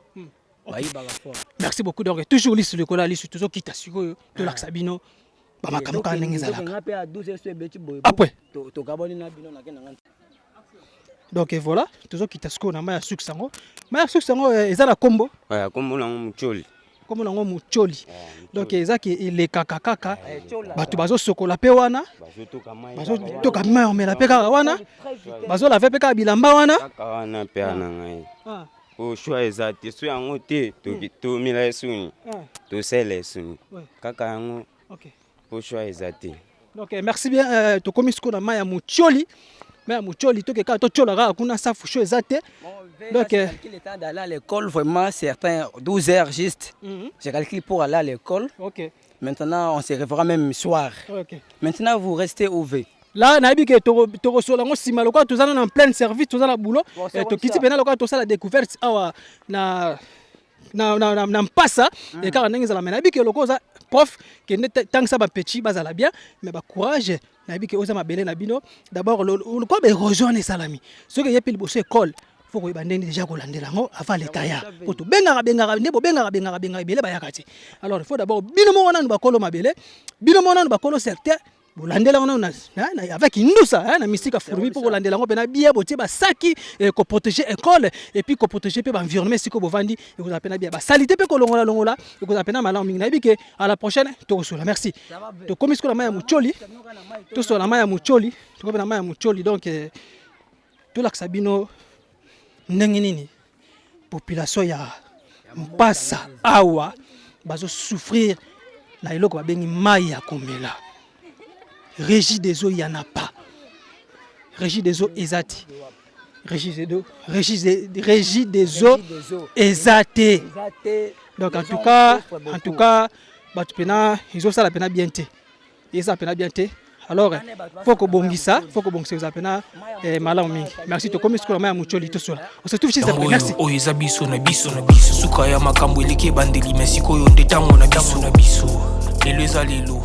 Merci beaucoup. Donc, toujours liste de cola, liste toujours quitte à suivre de l'Axabino. Bamakamuka Nengezala. Après. Donc, voilà. Toujours quitte à ce qu'on a Maya Suksango. Maya Suksango, ils ont la combo. Ouais, combo la Mucholi. Comme on a Mucholi. Donc, ils ont les kakakaka. Batu bazo sokola pe wana. Bazo toka mayo me la peka wana. Bazo la peka bilamba wana. Wana pe anangai. O choix exact so yango te to mila suni to sele suni kaka yango o choix exact. Donc merci bien to komisko na maya mucholi to ke ka to chola ga kuna safu choix exact. Donc il est d'aller à l'école vraiment certains 12 heures juste. J'ai calculé pour aller à l'école. OK. Maintenant on se reverra même soir. OK. Maintenant vous restez au V. Là, nabi que to resola ngo sima lokwa tozana en plein service tozana boulot to kiti pena lokwa to sala découverte awa na mpasa et car ndenge za la nabi que lokwa za prof que tant que ça ba petit bazala bien mais ba courage nabi que oza mabele na bino d'abord lokwa be rejoindre salami ce que yepi liboso école faut que bandeni déjà kolandela ngo avant l'état ya pour to benga ndebo benga bele ba yakati alors il faut d'abord bino mo wana ba kolo mabele bino mo wana ba kolo certain bolandela on a avec indusa na mystique fourmi pour bolandela on pena bien botie ba saki ko protéger école et puis ko protéger pe environnement siko bovandi et vous appena bien ba salité pe ko longola et vous appena malam mingi na bi que à la prochaine to resola merci to komi siko la maya mucholi to so la maya mucholi to ko na maya mucholi donc to la Sabino ndenge nini population ya mpasa awa bazo souffrir na eloko ba bengi mai ya komela. Régie des eaux, il n'y en a pas. Régie des eaux, Ezati. Régie des eaux, Ezati. Donc en tout cas, bato pena ezosala pena bien te eza pena bien te alors faut que bongisa eza pena malamu mingi merci tokomi sikola maya mucholi tosola on se trouve chez ça merci oyo eza biso na biso suka ya makambo eleki ebandeli mais sikoyo nde ntango na biso lelo eza lelo.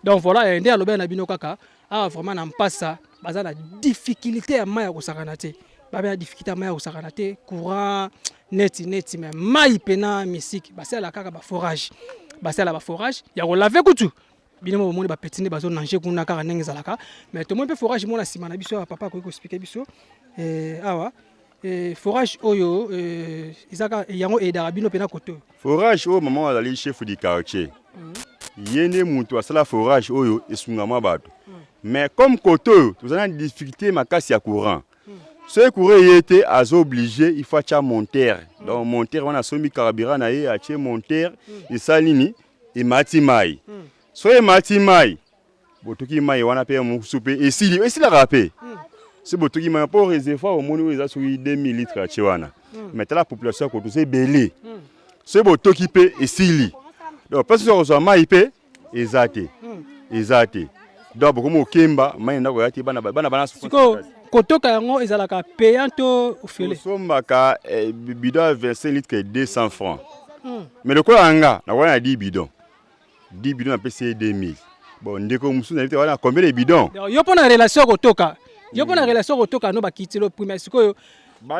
donc voilà nde alobi na bino kaka vraiment na mpasa baza na difficulté ya maya kosakana te babe na difficulté ya maya kosakana te courant neti mais mai pena misiki basala kaka ba forage ya kolave kutu bino mo moni ba petine bazo nanger kuna kaka ndenge zalaka mais to mo pe forage mona sima na biso papa ko expliquer biso awa forage oyo izaka yango edara bino pena koto forage o maman azali chef du quartier yene mutu asala forage oyo esungama bato mais comme koto tozana difficulté makasi ya courant ce courant était obligé il faut acha monteur donc monteur wana sombi carburant na ye ache monteur esalini emati mai so emati mai botoki mai wana pe musupe esila rapé c'est botoki mai pour réservoir au moni eza sur 2000 litres ache wana mais la population ko c'est belé c'est botoki pe esili donc parce que on mai pe ezate donc comme okemba mai ndako yati bana kotoka yango ezalaka payant to ofele sombaka bidon 25 litres 200 francs mais le quoi anga na wana 10 bidons na PC 2000 bon ndeko musu na vite wana combien de bidons yo pona relation kotoka no bakitilo primaire sikoyo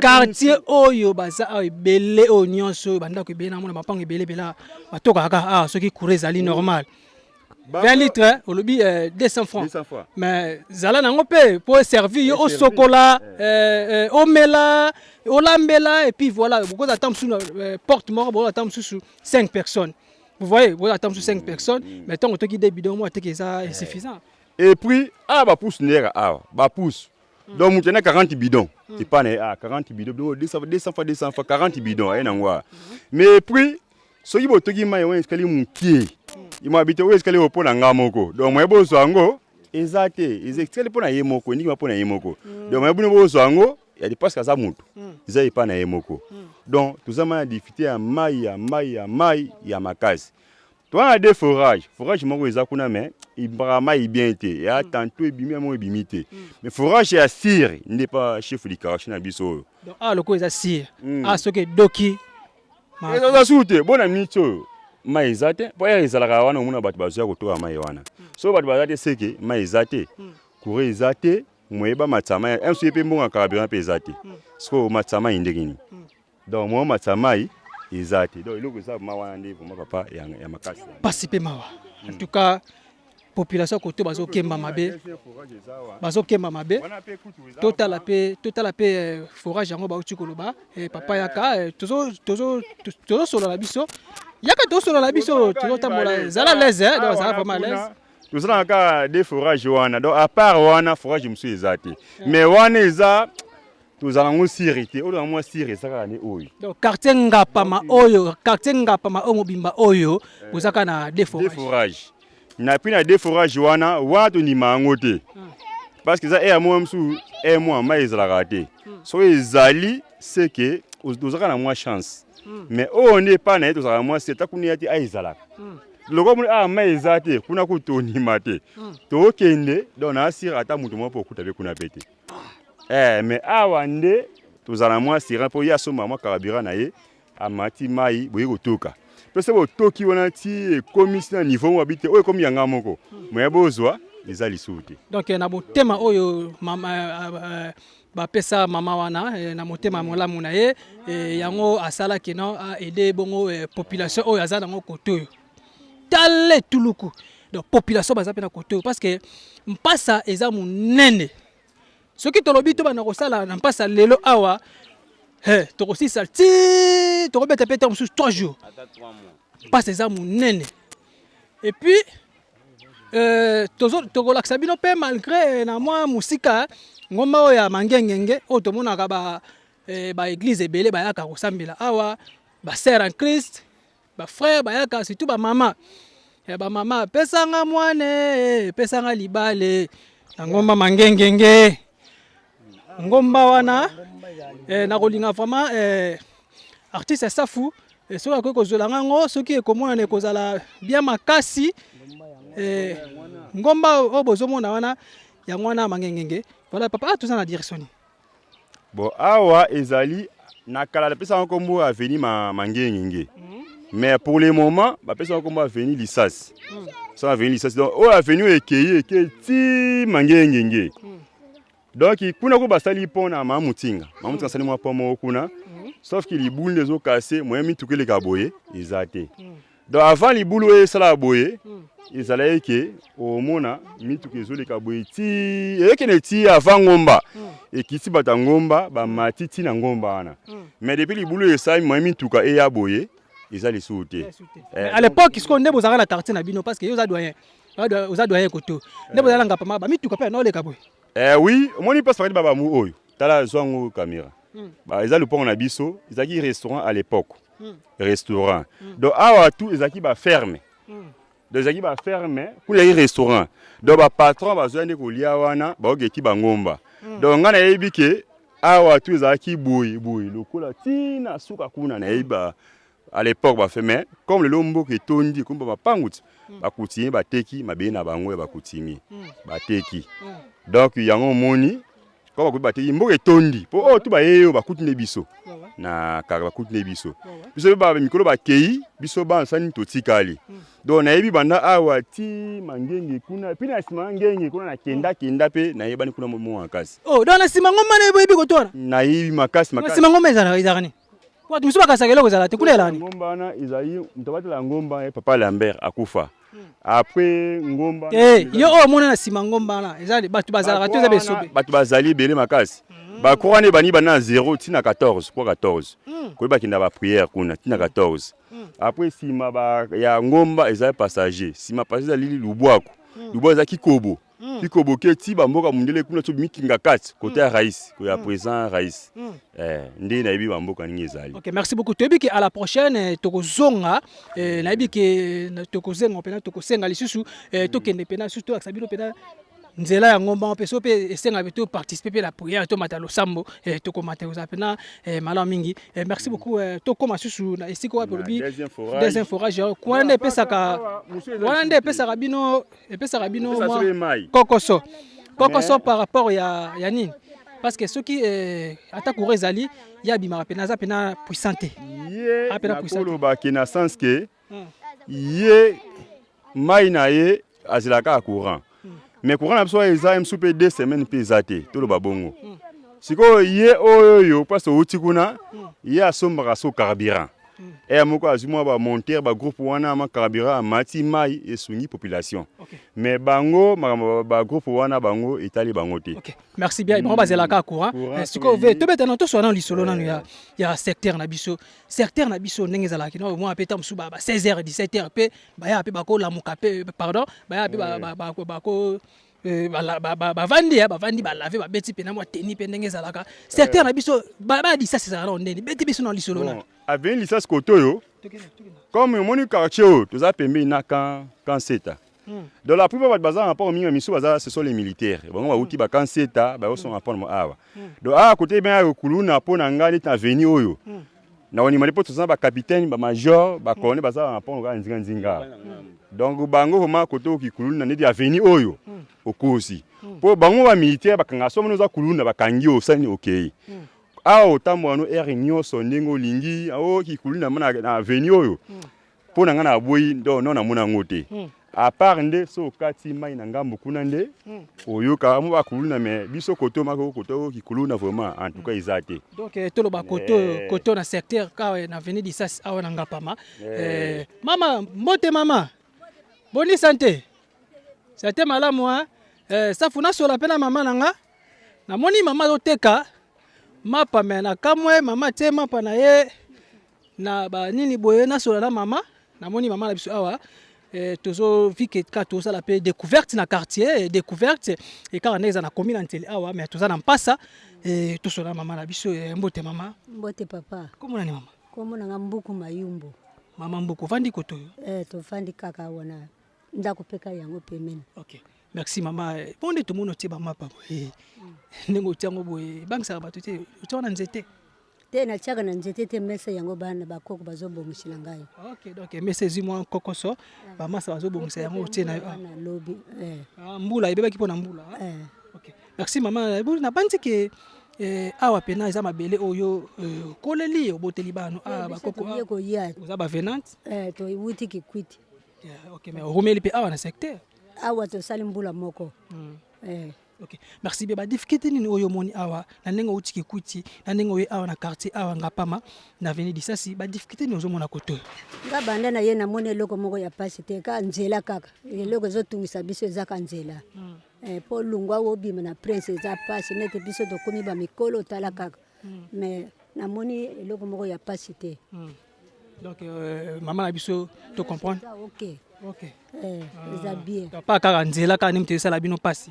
quartier oyo baza ebele o nyonso bandako ebele na mona mapango ebele bela batoka kaka soki courant ezali normal 20 litres, au lobby 200 francs. Mais zala nango pe pour servir au chocolat, au mela, au lambela et puis voilà, beaucoup d'attendre sous porte mort, beaucoup d'attendre sous 5 personnes. Vous voyez, beaucoup d'attendre sous 5 personnes, mais tant que des bidons moi que ça est suffisant. Et puis ba pousse nera ba pousse. Donc maintenant 40 bidons. C'est pas 40 bidons, 200 fois 40 bidons nangwa. Mais puis soki botoki mai on escalier mon pied. Il m'a habité où escalier au pont ngamoko. Donc moi bozo ango ezate, escalier pona yemoko, ni ma pona yemoko. Donc moi bozo ango, il y a des passes kaza mutu. Ils pas na yemoko. Donc tout ça m'a difficulté à mai ya makazi. Toi a des forages moko ezakuna mais il brama bien été. Et tantôt bimi mo bimité. Mais forage ya sire, n'est pas chef du quartier na biso. Donc le ko eza sire. Ce que doki et dans la soute, bon ami, maïzate, pour y aller à la wana, on a battu bazoua autour à maïwana. So battu bazate, c'est que maïzate, courir zate, moyeba matsama, un soupe bon à carburant pesate. So matsama indegini. Donc moi matsama izate. Donc il ça mawana ndi pour moi papa et makasi. Participer mawa. En tout cas, population côté bazo kemba mabe. Total la paix forage yango ba uti koloba et papa yaka toujours solo la biso. Yaka toujours solo la biso, toujours tamola zala l'aise donc ça vraiment l'aise. Tout ça encore des forages wana. Donc à part wana forage monsieur ezate. Mais wana eza tous allons aussi irriter. On doit moi tirer ça quand oyo. Donc quartier ngapama oyo bimba oyo ozaka na des forages. Na pina des forages wana watu ni mangote parce que ça est à moi msu et moi mais ils la raté so ezali c'est que ozaka na moi chance mais on n'est pas na ozaka moi c'est ta kuniati aizala loko mun mais ezate kuna kutoni mate to kende donc na sira ata mutu mo pour kutabe kuna pété mais awande tozala moi sira pour ya so mama karabira na ye amati mai boye kotoka. Parce que toki wana ti commission niveau habité oyo comme yanga moko moya bozwa les ali souté donc na botema oyo mama ba pesa mama wana na motema molamu na ye yango asala keno a aider bongo population oyo azana ngo koto tale tuluku donc population baza pena koto parce que mpasa eza munene soki tolobi to bana kosala na mpasa lelo awa tokosi salti tokobeta pete musu 3 jours passe ça mon nene et puis tokolakisa bino pe malgré na mwa musika ngomba oyo ya mangengenge oyo tomonaka ba église ebele bayaka kosambela awa ba sœur en Christ ba frère bayaka surtout ba mama pesanga mwane pesanga libale na ngomba mangengenge ngomba wana na kolinga vraiment artiste Safu soki akoki kozwela ngango soki ekomona ekozala bien makasi ngomba oyo bozomona wana yango wana mangengenge voilà papa toza na direction ni bon awa ezali na kala napesa nkombo aveni mangengenge mais pour le moment bapesa nkombo aveni lisasi ça aveni lisasi donc oyo aveni ekeye ti mangengenge donc kuna ko basali pona mamutinga sali mwa pomo kuna sauf que libulu les okase moyen mitukele kaboye ezate donc avant libulu e sala boye ezala ke o mona mituke ezole kaboye ti ekene ti avant ngomba ekiti bata ngomba ba matiti na ngomba wana mais depuis libulu esali moyen mituka e ya boye ezali soute à l'époque ce qu'on est bozaka la tartine na bino parce que yoza doyen koto nde bozala ngapa ma ba mituka pe na ole kaboye oui moni passe par baba mu oyo tala zwango caméra bah ils le pont na biso ezaki restaurant à l'époque restaurant donc awa tout ezaki ba ferme donc ezaki ba ferme pour les restaurants donc ba patron bazwande ko lia wana ba ogeki ba ngomba donc ngana yebi ke awa tout ezaki boy lokola tina suka kuna na yeba à l'époque ba fait mais comme le lombo ke tondi comme ba panguti ba kutimi ba teki mabe na bango ba kutimi ba teki donc yango moni ko ba bateki mboke tondi po o tu ba yeyo ba kutine biso na kaka ba kutine biso biso ba mikolo ba kei biso ba sani totikali donc na yebi banda awa ti mangenge kuna pina sima ngenge kuna na kenda pe na yeba ni kuna mo makasi oh donc na sima ngoma na yebi ko tona na yebi makasi na sima ngoma ezala ni kwa tu msuba kasakelo ko zala te kulela ni ngomba na izayi mtabata la ngomba papa Lambert akufa après ngomba yo o mona na sima ngomba na ezali batu bazala to zabe sobe batu bazali bele makasi ba croane bani bana 0 tina 14 kwa 14 ko ba kinda ba prière kuna tina 14 après sima ba ya ngomba ezali passager sima passager lili lubwako lubwa kikobo kikobo ke ti ba mboka mundele kuna to mikinga kati côté ya rais ko ya présent rais ndi na yebi ba mboka ningi ezali. OK, merci beaucoup. Toyebi ke à la prochaine tokozonga na yebi ke tokozenga pena tokosenga lisusu tokende pena surtout akabino pena nzela ya ngomba peso pe esenga beto participer pe la prière to matalo sambo to komata oza pena mala mingi merci beaucoup to koma susu na esiko wa polobi des forage kwande pesa kabino kokoso par rapport ya nini parce que ceux qui attaquent au rezali ya bima pena za pena puissante apena puissante ba kina sens que ye mai na ye azilaka courant mais courant na soit eza msupe 2 semaines pe zate to lo babongo siko ye oyo parce outi kuna ye asomba so carburant et moko azimwa ba monter ba groupe wana ma carburant mati mai esungi population mais bango ba groupe wana bango etali bango te. OK, merci bien bon bazela ka courant siko ve to beta na to so na lisolo nanu ya secteur na biso ndenge zala kino mo apeta msuba ba 16h 17h pe ba ya pe ba ko la mukape pardon ba ya pe ba ko bavandi balave babeti pena mwa teni pe ndenge ezalaka secteur na biso badisasi ezala na ndeni beti biso na lisolo na aveni lisasi kotoyo comme moni quartier oyo toza pembeni na kanseta donc la plupart baza rapport mingi misu baza ce sont les militaires bango bauti bakanseta bayoso rapport mo awa donc awa kote ben ya kuluna mpo na ngai neti aveni oyo na onimali mpo toza bacapitaine bamajor bacolonel baza rapport nga nzinga donc bango vraiment kote okikuluna neti aveni oyo okosi po bango ba militaire bakanga somo noza kuluna bakangi osani okei awa otambo no air nyonso ndenge olingi awo kikuluna na aveni oyo po na nga na boyi ndo na mona ngote à part nde so kati mai na ngambo kuna nde oyoka mo bakuluna mais biso koto mako koto kikuluna vraiment en tout cas izate donc to lo ba koto na secteur ka na avenue d'Issas awa na ngapama mama mbote mama boni santé santé malamu hein safuna sola pena mama nanga na moni mama oteka mapa mena kamwe mama te mapa na ye na ba nini boye na sola na mama na moni mama na biso awa tozo vike ka toza la pe découverte na quartier découverte et quand on est na commune anteli awa mais toza na mpasa to sola mama na biso mbote mama mbote papa komo nani mama komo na mbuku mayumbo mama mbuku vandi koto to vandi kaka wana ndako peka yango pemene. OK, merci mama bonde tout monde ti ba mapa ndenge otiango boye bank sa bato te otiana nzete te na tiaka na nzete te mesa yango bana bakoko bazobongisela ngai. Ok, donc mesa ezimwa kokoso bamasa bazobongisa yango otie na yo. Lobi. Mbula ebebaki mpo na mbula. Ok, merci mama. Na bandi ke awa pena eza mabele oyo koleli oboteli bano bakoko oza bavenante. Toiwuti kikwiti. Ok, mais oromeli mpe awa na secteur. Awa tosali mbula moko. Ok, merci bien. Difficulté nini oyo moni awa na ndenge outi kikwiti na ndenge oyo awa na quartier awa Ngapama na avenue Disasi difficulté ni ozomona koto. Nga banda na ye na moni eloko moko ya pasi te ka nzela kaka. Eloko ezotungisa biso ezaka nzela. Po lungwa obima na prince eza pasi nete biso tokomi ba mikolo tala kaka. Mais na moni eloko moko ya pasi te. Donc maman na biso to comprendre. Ok. Ok. Eza bien. Pas kaka nzela ka nimte sala bino pasi.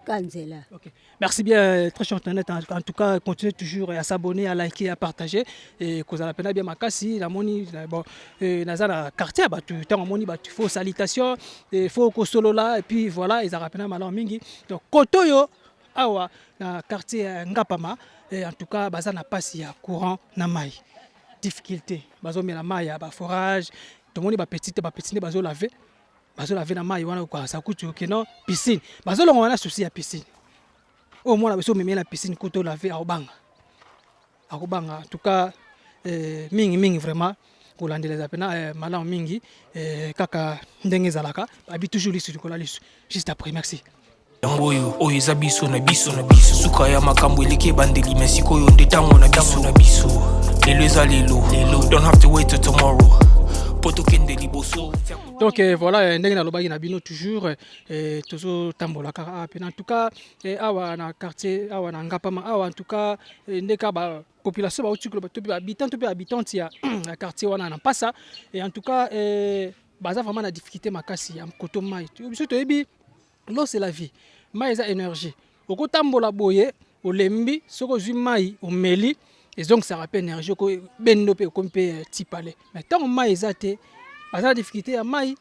Kanzela. Okay. Merci bien, très cher internet. En tout cas, continuez toujours à s'abonner, à liker, à partager. Et que vous avez bien makasi, la moni, bon, dans la quartier, tu as moni, tu faux salutations, faux kosolo là, et puis voilà, ils ont rappelé malin mingi. Donc, kotoyo, awa, na quartier Ngapama, et en tout cas, baza na pas si courant na mai. Difficulté, bazo mais la mai, ba forage, tout le monde ba petite, bazo laver. Bazo laver na mai wana kwa sakutu okeno piscine bazo longo wana souci ya piscine au moins la beso memela la piscine koto laver akobanga en tout cas mingi vraiment kolandela pena malam mingi kaka ndenge zalaka abi toujours lisu kola lisu juste après merci yangoyo oyo eza biso na biso suka ya makambo eleke bandeli mais sikoyo nde tango na biso lelo eza lelo don't have to wait till tomorrow. Donc voilà, ndenge na lobaki na bino toujours tozo tambola kaka en tout cas awa na quartier awa na Ngapama awa en tout cas ndeka ba population ba utikolo ba topi habitantes ya quartier wana na pasa et en tout cas baza vraiment na difficulté makasi ya koto mai biso to yebi l'eau c'est la vie mai eza énergie okotambola boye olembi soko zwi mai omeli. Et donc ça rappelle énergie que bendo pe kompe tipale mais tant mai ezate baza difficulté ya mai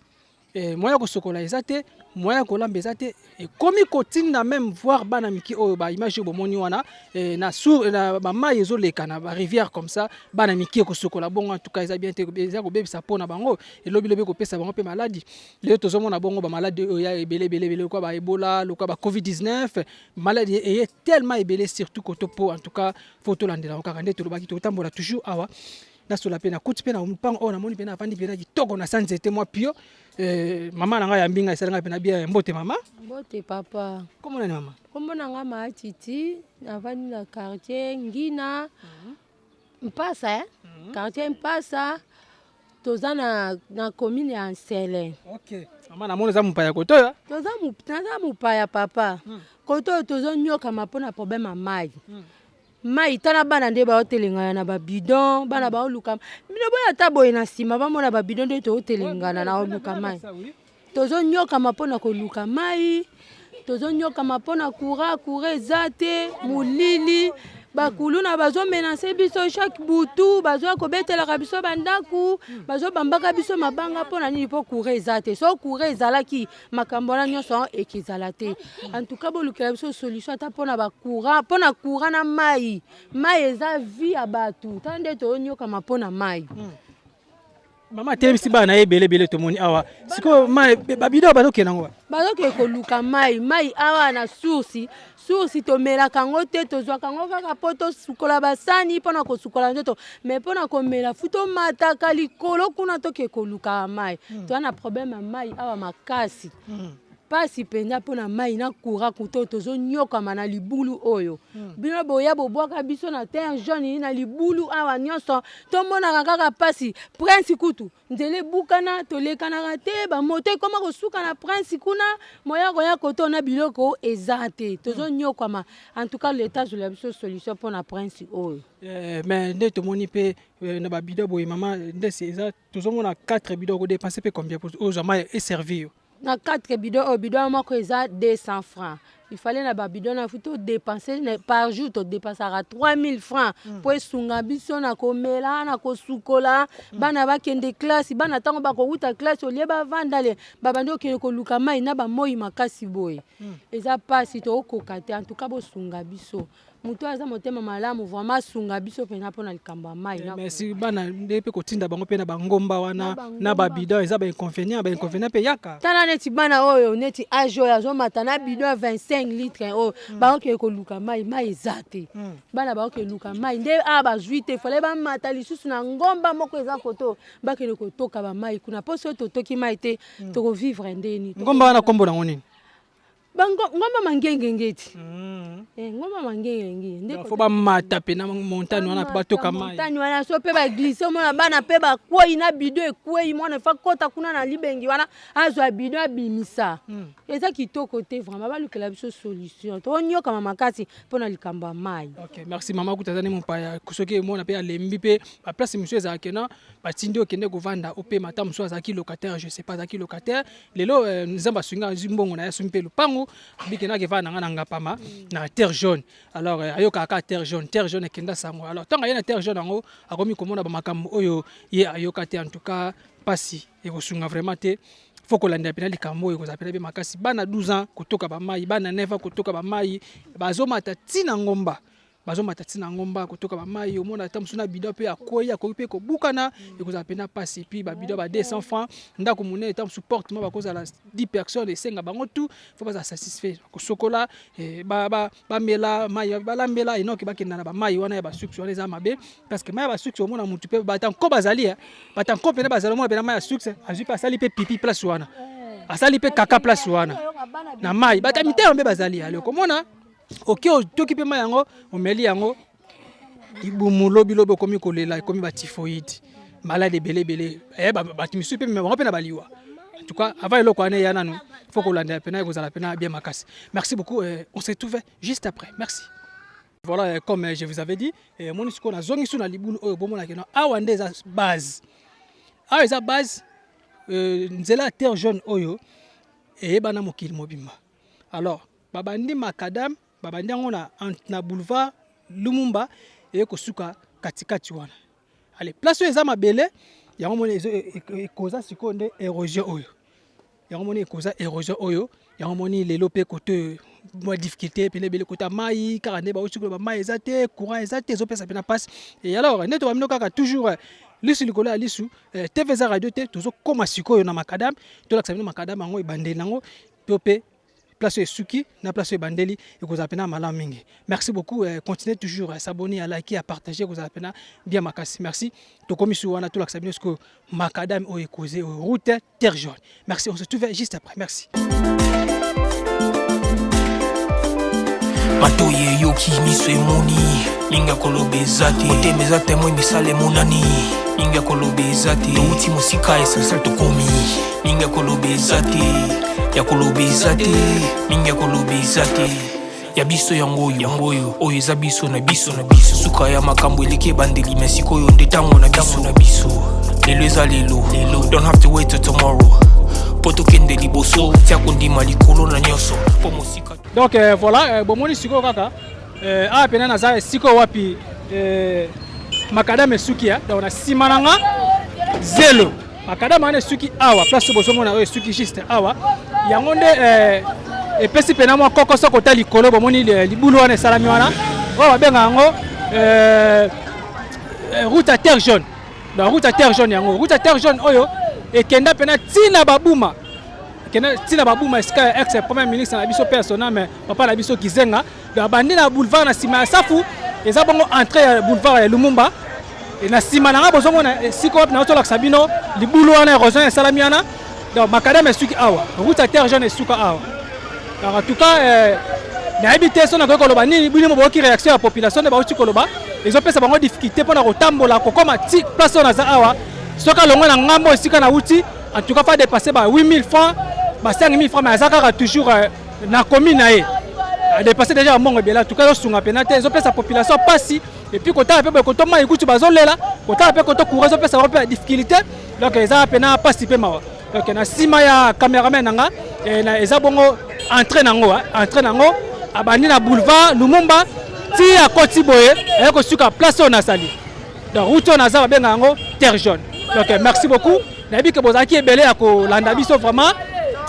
moya ko sokola ezate moya ko lamba ezate et comme kotinda même voir bana miki o ba image bo moni wana na sur na ba mai ezoleka na ba rivière comme ça bana miki ko sokola bon en tout cas eza bien te eza ko bebisa pona bango et lobi ko pesa bango pe maladie le tozomona bongo ba maladie ya ebele ko ba Ebola lo ko ba COVID-19 maladie est tellement ebele surtout koto po en tout cas photo landela ko kaka ndeto lobaki to tambola toujours awa na sola pena kuti pena mpango ona moni pena afandi pena kitoko na sanzete moi pio mama na nga ya mbinga esalanga pena bien mbote mama mbote papa comment nani mama kombo na nga matiti avandi na quartier ngina mpasa quartier mpasa toza na commune ya Nsele. Ok mama na mona za mpaya kotoya toza mupaya papa kotoyo tozo nyoka mapona problème ya mai mai tana bana nde baotelengana na babidon bana baoluka bino boya ta boye na nsima bamona babidon nde tootelengana na oluka mai tozonyokama mpona koluka mai tozonyokama mpona kura eza te molili bakuluna bazomenase biso chaque butu bazoya kobetelaka biso bandaku bazobambaka biso mabanga mpona nini mpo kura eza te so kura ezalaki makambo wana nyonso ekezala te en tout cas bolukela biso solution ata mpona bakura mpona kura na mai eza vie ya bato tala nde toyonyokama mpona mai mama telemisi bana ebele tomoni awa siko mai babido bazokenda ngo bazoke koluka mai awa na source tomelaka yango te tozwaka yango kaka mpo tosukola basani mpona kosukola nzoto mais mpona komela fu tomataka likolo kuna toke koluka mai toza na problème ya mai awa makasi pasi mpenza mpona mai na kura kuto tozonyokama na libulu oyo bino boya bobwaka biso na terre jaune na libulu awa nyonso tomonaka kaka pasi prince kutu nzela ebukana tolekanaka te bamoto ekoma kosuka na prince kuna moya koya koto na biloko eza te tozonyokama en tout cas l'état zola biso solution mpona prince oyo mais nde tomoni mpe na babido boye mama nde eza tozomona 4 bido kodepense mpe combien oyo mai eservi na 4 bidon moko eza 200 francs. Il fallait na babidon na futo dépenser par jour to dépensera 3000 francs pour esunga biso na komela na kosukola bana bakende classe bana tango bakouta classe olie bavandale babandi okende koluka mai na bamoyi makasi boye eza pasi to okoka te en tout cas bosunga biso moto aza motema malamu vraiment sunga biso pena mpona likambo ya mai. Merci bana nde mpe kotinda bango mpe na bangomba wana na babidon eza bainconvénient mpe yaka tala neti bana oyo neti age oyo azomata na bidon ya 25 litres oyo baoke koluka mai eza te bana baoke luka mai nde a bazwi te fale bamata lisusu na ngomba moko eza koto bakende kotoka bamai kuna mpo soki totoki mai te tokovivre ndeni ngomba wana kombo nango nini ngomba mangengengeti ngomba mangengenge fo bamata mpe na montagne wana mpe batoka mai montagne wana so mpe baglise omona bana mpe bakwei na bido ekwei mwana efa kota kuna na libengi wana azwa bido abimisa eza kitoko te vraiment balukela biso solution tonyokama makasi mpona likambo ya mai. Ok, merci mama kutazani mopaya soki emona mpe alembi mpe baplace mosusu ezalaki na batindi okende kovanda ope mata mosusu azalaki locataire je sais pas azalaki locataire lelo nzambe asungi azwi mbongo na ye asumi mpe lupango bikenaki evanda nanga na ngapama na terre jaune alors ayokaka terre jaune ekenda sango alors ntango aye na terre jaune yango akomi komona bamakambo oyo ye ayoka te en tout cas mpasi ekosunga vraiment te faut kolandela pena likambo oyo kozala pena mpe makasi bana 12 ans kotoka bamai bana 9 ans kotoka bamai bazomata ntina ngomba kotoka bamai omona ata mosu na bido mpe akwei akoki mpe kobukana ekozala pena mpasi epuis babido ba 200 francs ndako monene ata mosu porte mo bakozala 10 personnes esenga bango tout fo bazala satisfait kosokola bamela mai balambela enoki bakenda na bamai wana ya basuksi wana eza mabe parce que mai ya basuksi omona motu mpe batanko bazali batanko pene bazali omona pena mai ya suksi azwi mpe asali mpe pipi place wana asali mpe kaka place wana na mai batamitero mpe bazali ali okomona oke otoki mpe mai yango omeli yango ibumu lobi okomi kolela ekomi batifoide malade ebele bato misusu mpe bango mpe na baliwa en tout cas avant eloko wana eya nanu faut kolandela pena ekozala pena bien makasi. Merci beaucoup, on se retrouve juste après. Merci. Voilà, comme je vous avais dit, mon isiko na zongi sou na libulu oyo bomona keno awa nde eza base. Awa eza base nzela terre jaune oyo eyebana mokili mobimba. Alors babandi makadam babandi yango na boulevard Lumumba ekosuka katikati wana. Allez, place oyo eza mabele yango moni ekoza siko nde érosion oyo. Yango moni ekoza érosion oyo yango moni lelo pe kote moi difficulté pele bele kota mai car ne ba osiko ba mai ezate courant ezate zo pesa pena passe. Et alors neto ba mnoka toujours lisu likolo ya lisu TVZ radio te tozo koma sikoyo na makadam to la sabino makadam yango ibande nango pe place esuki na place bandeli ekozala pena malamu mingi. Merci beaucoup, continuez toujours à s'abonner, à liker, à partager ekozala pena bien makasi. Merci. To komisu wana to la sabino sko makadam o ekoze route terre jaune. Merci, on se retrouve juste après. Merci. Matoye yoki miso emoni linga kolobe zati oteme zate mo misale monani linga kolobe zati uti musika esensel to komi linga kolobe zati ya kolobe zati linga kolobe zati ya biso yangoyo oyo eza biso na biso suka ya makambo eleke bandeli mesiko yo ndetango na biso lelo eza lelo don't have to wait till tomorrow. Donc voilà, bon moni siko kaka a pena na za siko wapi makadam esuki ya donc na simananga zelo makadam ane suki awa place boso mona o suki juste awa yango nde epesi pena mo kokoso kota likolo bo moni libulu wana salami wana o babenga yango route à terre jaune. Donc route à terre jaune yango route à terre jaune oyo ekenda pena tina babuma esika ex premier ministre na biso personnel mais papa na biso Kizenga donc bandi na boulevard na sima ya Safu eza bongo entrée ya boulevard ya Lumumba et na sima nanga bozomona siko wapi na otolakisa bino libulu wana erosion esalami wana donc makadam esuki awa route à terre jaune esuka awa. Donc en tout cas nayebi te so nakoki koloba nini bino boboki réaction ya population nde bauti koloba ezopesa bango difficulté mpona kotambola kokoma ti place oyo naza awa soki alongwe na ngambo esika na wuti en tout cas pas dépasser ba 8000 francs ba 5000 francs mais azaka toujours na commune na ye a dépasser déjà mongo ebela en tout cas sunga penate ezopesa population pasi et puis kota pe koto mai kutu bazolela kota pe koto courage ezopesa ba pe difficulté donc eza pena pasi pe mawa donc na sima ya cameraman nanga na eza bongo entrée nango abandi na boulevard Lumumba ti a koti boye eko suka place on a sali donc route on a za benga yango terre jaune. Donc merci beaucoup. Nabi que bozaki ebele ya ko landa biso vraiment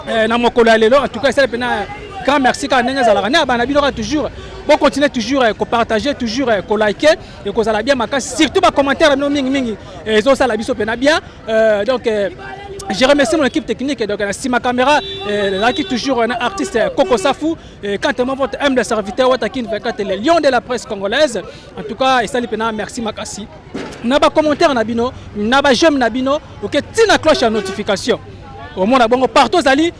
na mokolo ya lelo en tout cas c'est pena grand merci ka ndenge za la na bana biloko toujours bon continuer toujours à partager, toujours à liker et que ça la bien makasi surtout ba commentaire no mingi et ça la biso pena bien donc je remercie mon équipe technique donc si ma caméra là qui toujours un artiste Coco Safou et quand moi votre humble serviteur Watakin 24 le lion de la presse congolaise en tout cas et ça li pena merci makasi na ba commentaire na bino na ba j'aime na bino OK tina cloche à notification au monde bongo partout zali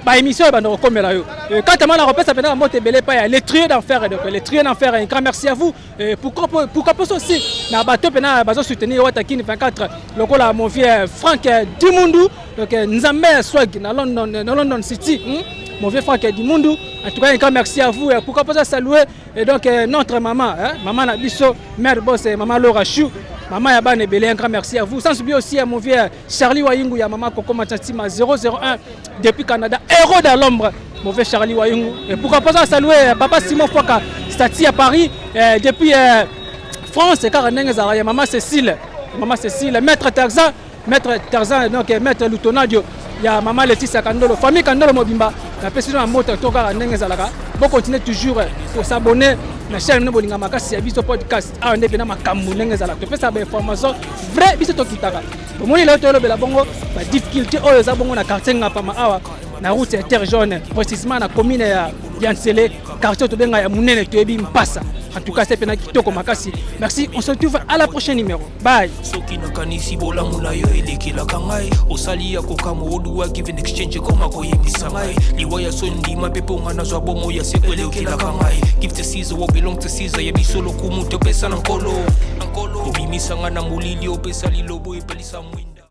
ba émission ba ndoko komela yo quand moi la repère pena moto belé pa les trier d'enfer donc les trier d'enfer un grand merci à vous pourquoi pas aussi na bato pena bazo soutenir Watakin 24 lokola mon vieux Frank Dimundu donc Nzambe Swag na London City mon vieux Frank Dimundu en tout cas un grand merci à vous et pourquoi pas saluer et donc notre maman maman na biso mère boss maman Laura Chou maman Yabane Belé, un grand merci à vous. Sans oublier aussi à mon vieux Charlie Wayungu, ya maman Coco Machatima 001 depuis Canada, héros de l'ombre, mon vieux Charlie Wayungu. Et pourquoi pas saluer papa Simon Foka, Stati à Paris, depuis France, car maman Cécile, maître Tarzan, donc maître Lutonadio, il y a maman Laetitia Kandolo, famille Kandolo Mobimba, la personne en moto, Toka Nengezalaga. Bon, continuez toujours pour s'abonner. La chaîne Bolinga Makasi biso podcast a ndé pena makambu nengezala to pesa ba information vrai biso to kitaka omoni la to lobela bongo ba difficulté oyo za bongo na quartier ngapa ma awa na route ya terre jaune précisément na commune ya Biansele quartier to benga ya munene to ebi mpasa en tout cas c'est pena kitoko makasi merci on se retrouve à la prochaine numéro bye soki na kanisi bola muna yo elekela kangai osali ya kokamo oduwa give an exchange koma koyebisa ngai liwaya sondi mapepo ngana zwa bomo ya sekwelekela kangai give to Caesar what belong to Caesar ya bisolo kumu to pesa na nkolo obimisa ngana mulili opesa lilobo epelisa mwini